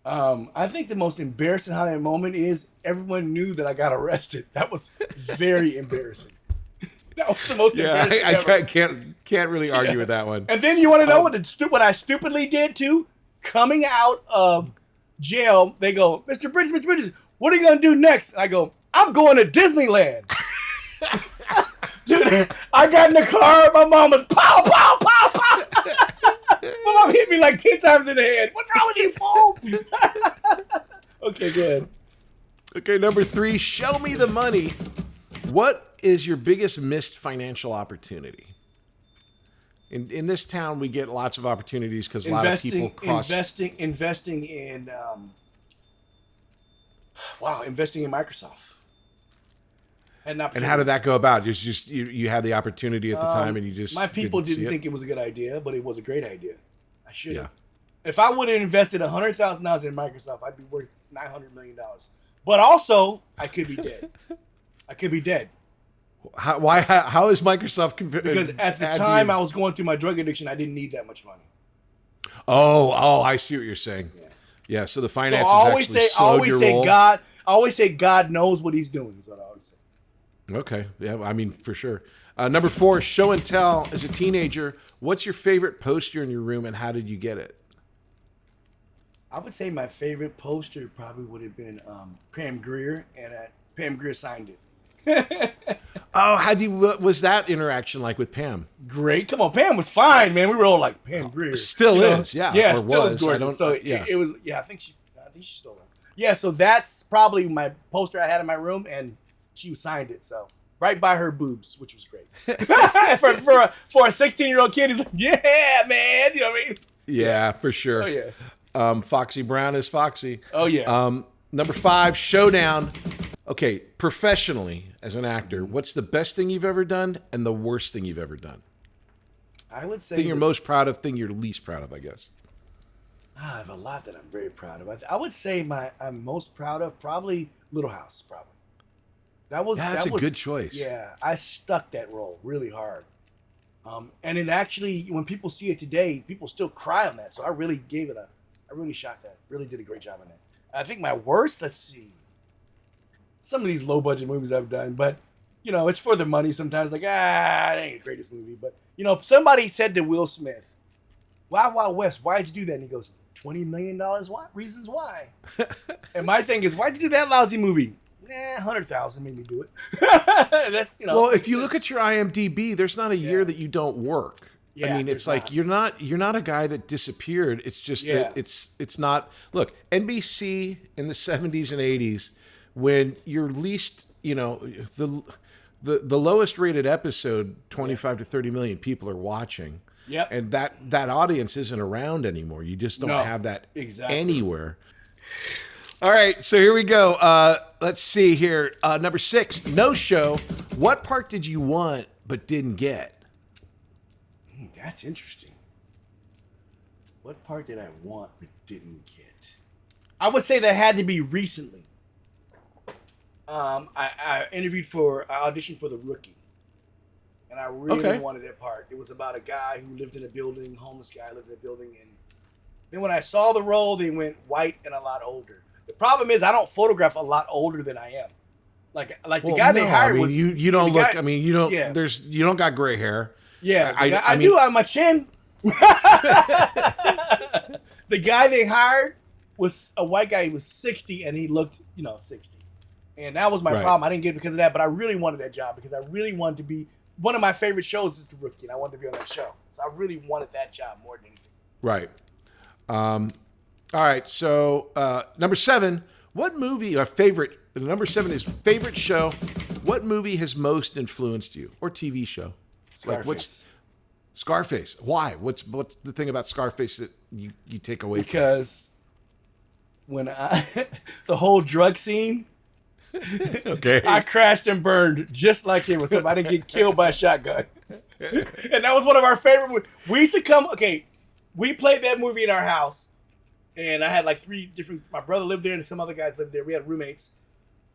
I think the most embarrassing Hollywood moment is everyone knew that I got arrested. That was very embarrassing. That was the most embarrassing ever. I can't really argue with that one. And then you want to know what I stupidly did too? Coming out of jail, they go, Mr. Bridges, what are you gonna do next? And I go, I'm going to Disneyland. Dude, I got in the car. My mom was pow, pow, pow, pow. My mom hit me like 10 times in the head. What's wrong with you, fool? Okay, go ahead. Okay, number 3, Sheaux Me The Money. What is your biggest missed financial opportunity? In this town, we get lots of opportunities because a lot of people cross. Investing in investing in Microsoft. And how did that go about? You had the opportunity at the time, and you just my people didn't think it was a good idea, but it was a great idea. I should have. Yeah. If I would have invested $100,000 in Microsoft, I'd be worth $900 million. But also, I could be dead. I could be dead. How is Microsoft Because at the time I was going through my drug addiction, I didn't need that much money. Oh, I see what you're saying. Yeah. So the finances I always say God knows what He's doing. Is what I always say. Okay. Yeah. I mean, for sure. Number 4, Show and Tell. As a teenager, what's your favorite poster in your room, and how did you get it? I would say my favorite poster probably would have been Pam Grier, and Pam Grier signed it. Oh, what was that interaction like with Pam? Great. Come on, Pam was fine, man. We were all like, Pam Grier. Still is, yeah. Yeah, or still was. is gorgeous. So yeah. it was, I think she's still there. Yeah, so that's probably my poster I had in my room, and she signed it, so right by her boobs, which was great. for a 16-year-old kid, he's like, yeah, man. You know what I mean? Yeah, for sure. Oh, yeah. Foxy Brown is Foxy. Oh, yeah. Number 5, Sheaux Down. Okay, professionally, as an actor, what's the best thing you've ever done and the worst thing you've ever done? I would say thing you're most proud of, thing you're least proud of, I guess. I have a lot that I'm very proud of. I would say I'm most proud of probably Little House, probably. That's a good choice. Yeah, I stuck that role really hard. And it actually, when people see it today, people still cry on that. So I really I really shot that. Really did a great job on that. I think my worst, let's see. Some of these low budget movies I've done, but it's for the money sometimes. Like, that ain't the greatest movie. But, somebody said to Will Smith, Wild Wild West, why'd you do that? And he goes, $20 million? What? Reasons why? And my thing is, why'd you do that lousy movie? 100,000 made me do it. That's, well, if you look at your IMDb, there's not a year that you don't work. Yeah, I mean, it's like you're not a guy that disappeared. It's just that it's not. Look, NBC in the 70s and 80s, when you're least, the lowest rated episode, 25 to 30 million people are watching. Yep. And that audience isn't around anymore. You just don't have that anywhere. All right, so here we go. Let's see here. Number 6, no show. What part did you want but didn't get? That's interesting. What part did I want but didn't get? I would say that had to be recently. I auditioned for The Rookie. And I really wanted that part. It was about a guy who lived in a building, homeless guy lived in a building. And then when I saw the role, they went white and a lot older. The problem is I don't photograph a lot older than I am. Like the guy they hired was. You don't look. I mean, you don't. Yeah. You don't got gray hair. Yeah, I do on my chin. The guy they hired was a white guy. He was 60 and he looked, 60. And that was my Right. problem. I didn't get it because of that, but I really wanted that job because I really wanted to be, one of my favorite shows is The Rookie, and I wanted to be on that show. So I really wanted that job more than anything. Right. All right. So number 7, what movie, number 7 is favorite show. What movie has most influenced you, or TV show? Scarface. Scarface. Why? What's the thing about Scarface that you take away Because when the whole drug scene, Okay. I crashed and burned just like it was if I didn't get killed by a shotgun. And that was one of our favorite movies. We used to we played that movie in our house, and I had like 3 different, my brother lived there and some other guys lived there. We had roommates.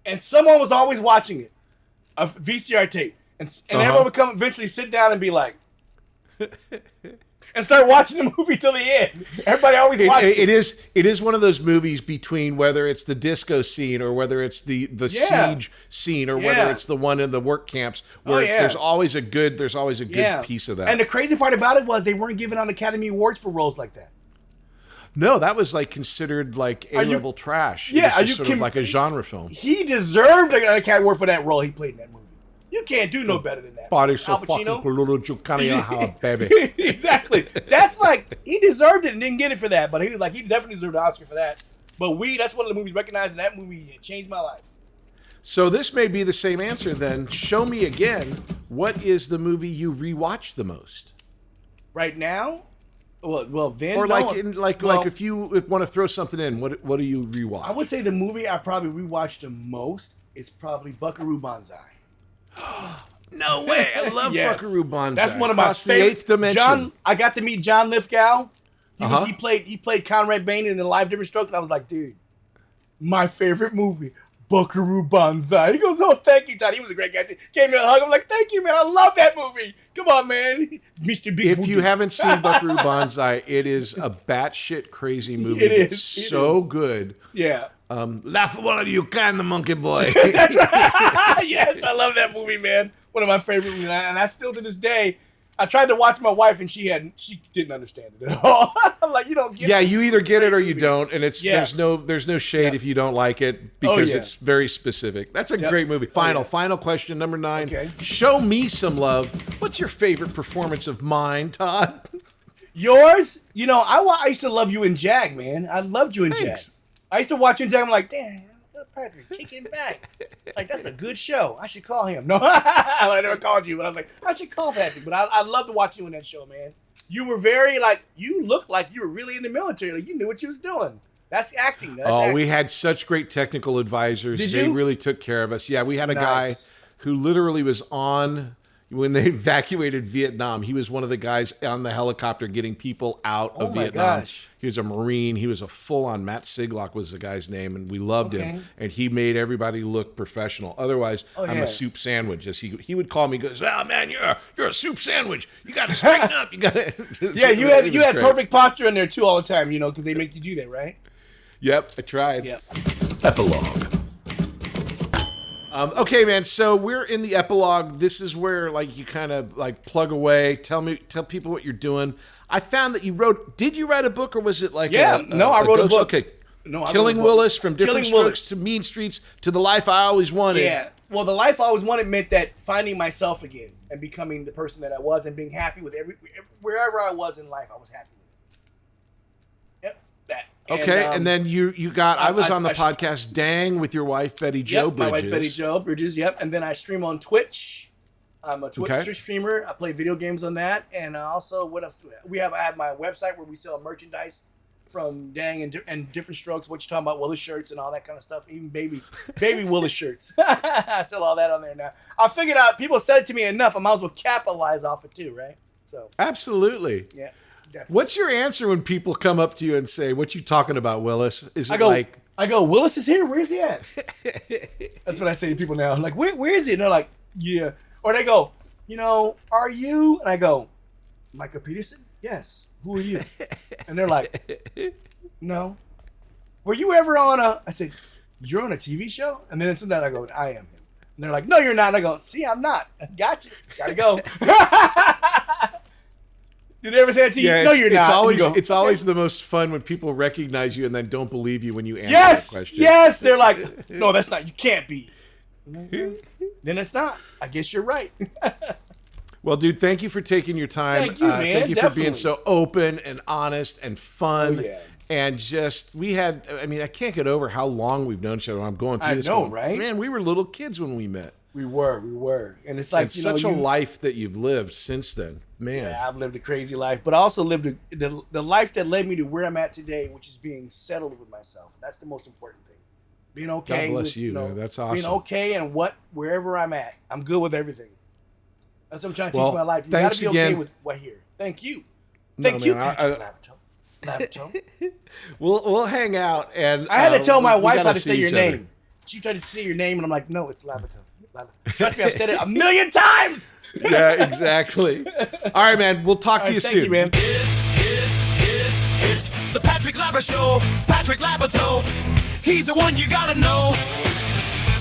And someone was always watching it, a VCR tape. And everyone would come eventually sit down and be like, and start watching the movie till the end. Everybody always watches it. It is one of those movies between whether it's the disco scene or whether it's the siege scene or whether it's the one in the work camps where there's always a good piece of that. And the crazy part about it was they weren't giving out Academy Awards for roles like that. No, that was like considered like A-level trash. Yeah, it was just sort of like a genre film. He deserved an Academy Award for that role he played in that movie. You can't do no better than that. Body so Al fucking Pacino? little Jucania, baby. Exactly. That's like, he deserved it and didn't get it for that, but he definitely deserved an Oscar for that. But that's one of the movies recognized, and that movie changed my life. So this may be the same answer then. Show Me Again. What is the movie you rewatch the most? Right now? Well, then. Or like if you want to throw something in, what do you rewatch? I would say the movie I probably rewatched the most is probably Buckaroo Banzai. No way! I love Buckaroo Banzai. That's one of my Across favorite. The 8th dimension. I got to meet John Lithgow. He played Conrad Bain in the live Diff'rent Strokes. And I was like, dude, my favorite movie, Buckaroo Banzai. He goes, oh, thank you, Todd. He was a great guy. Came in and hug. I'm like, thank you, man. I love that movie. Come on, man. Mr. Big If Movie. you haven't seen Buckaroo Banzai, it is a batshit crazy movie. It is. It's so good. Yeah. Laugh while you can, the monkey boy. Yes, I love that movie, man. One of my favorite movies. And I still, to this day, I tried to watch my wife, and she didn't understand it at all. I'm like, you don't get it. Yeah, you either get it or you don't, and there's no shade Yeah. if you don't like it because it's very specific. That's a great movie. Final question, number 9. Okay. Show me some love. What's your favorite performance of mine, Todd? Yours? I used to love you and Jag, man. I loved you and Jag. Thanks. I used to watch you and Jag. I'm like, damn, Patrick, kicking back. Like, that's a good show. I should call him. No, I never called you, but I was like, I should call Patrick. But I love to watch you in that show, man. You were very, you looked like you were really in the military. Like, you knew what you was doing. That's acting. We had such great technical advisors. Did They you? really took care of us. Yeah, we had a Nice. guy who literally was on when they evacuated Vietnam. He was one of the guys on the helicopter getting people out of my Vietnam. gosh. He was a Marine. He was a full-on, Matt Siglock was the guy's name, and we loved him. And he made everybody look professional. Otherwise, I'm a soup sandwich. As he would call me, he goes, "Oh man, you're a soup sandwich. You got to straighten up. You got to." Yeah, you had perfect posture in there too all the time, because they make you do that, right? Yep, I tried. Yep. Epilogue. Okay, man. So we're in the epilogue. This is where you kind of plug away. Tell people what you're doing. I found that you wrote. Did you write a book or was it I wrote a book. Okay. No, I Killing wrote a book. Willis, from Diff'rent Killing Strokes Willis. to Mean Streets to the life I always wanted. Yeah. Well, the life I always wanted meant that finding myself again and becoming the person that I was and being happy with wherever I was in life, I was happy with it. Yep. That. Okay, and then you got. I was on the podcast Dang with your wife Betty Jo Bridges. My wife Betty Jo Bridges. Yep. And then I stream on Twitch. I'm a Twitch streamer. I play video games on that, and also what else do we have? I have my website where we sell merchandise from Dang and Diff'rent Strokes. What you talking about? Willis shirts and all that kind of stuff. Even baby Willis shirts. I sell all that on there now. I figured out people said it to me enough. I might as well capitalize off it too, right? So absolutely. Yeah. Definitely. What's your answer when people come up to you and say, "What you talking about, Willis?" Is it I go, Willis is here. Where's he at? That's what I say to people now. I'm like, where is he? And they're like, yeah. Or they go, are you? And I go, Micah Peterson? Yes. Who are you? And they're like, no. Were you ever on I said, you're on a TV show? And then sometimes I go, I am him. And they're like, no, you're not. And I go, see, I'm not. Got you. Gotta go. Did they ever say that to you? No, you're not. It's always the most fun when people recognize you and then don't believe you when you answer Yes, that question. yes. They're like, no, that's not. You can't be. Then it's not. I guess you're right. Well, dude, thank you for taking your time. Thank you, man. Thank you Definitely. for being so open and honest and fun. Oh, yeah. And I can't get over how long we've known each other. I'm going through this. I know, right? Man, we were little kids when we met. We were. And it's like, And such a life that you've lived since then. Man. Yeah, I've lived a crazy life, but I also lived the life that led me to where I'm at today, which is being settled with myself. That's the most important thing. Being okay. God bless with, you, man. That's awesome. Being okay and wherever I'm at, I'm good with everything. That's what I'm trying to teach my life. You thanks gotta be okay again. with what here. Thank you. No, Thank you, man, Patrick Labyorteaux. We'll hang out, and I had to tell my wife gotta how to see say your each other. name. She tried to say your name, and I'm like, no, it's Labyorteaux. Trust me, I've said it a million times. Yeah, exactly. All right, man. We'll talk to you soon. Thank you, man. It's the Patrick Labyorteaux, Patrick Labyorteaux. He's the one you gotta know.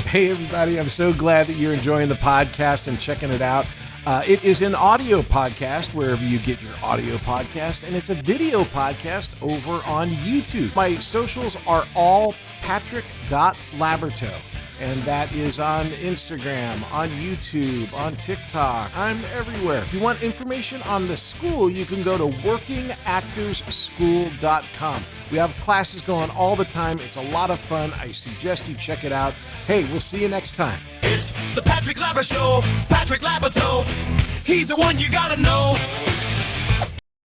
Hey, everybody. I'm so glad that you're enjoying the podcast and checking it out. It is an audio podcast wherever you get your audio podcast, and it's a video podcast over on YouTube. My socials are all patrick.labyorteaux, and that is on Instagram, on YouTube, on TikTok. I'm everywhere. If you want information on the school, you can go to workingactorsschool.com. We have classes going all the time. It's a lot of fun. I suggest you check it out. Hey, we'll see you next time. It's the Patrick Labyorteaux, Patrick Labyorteaux. He's the one you gotta know.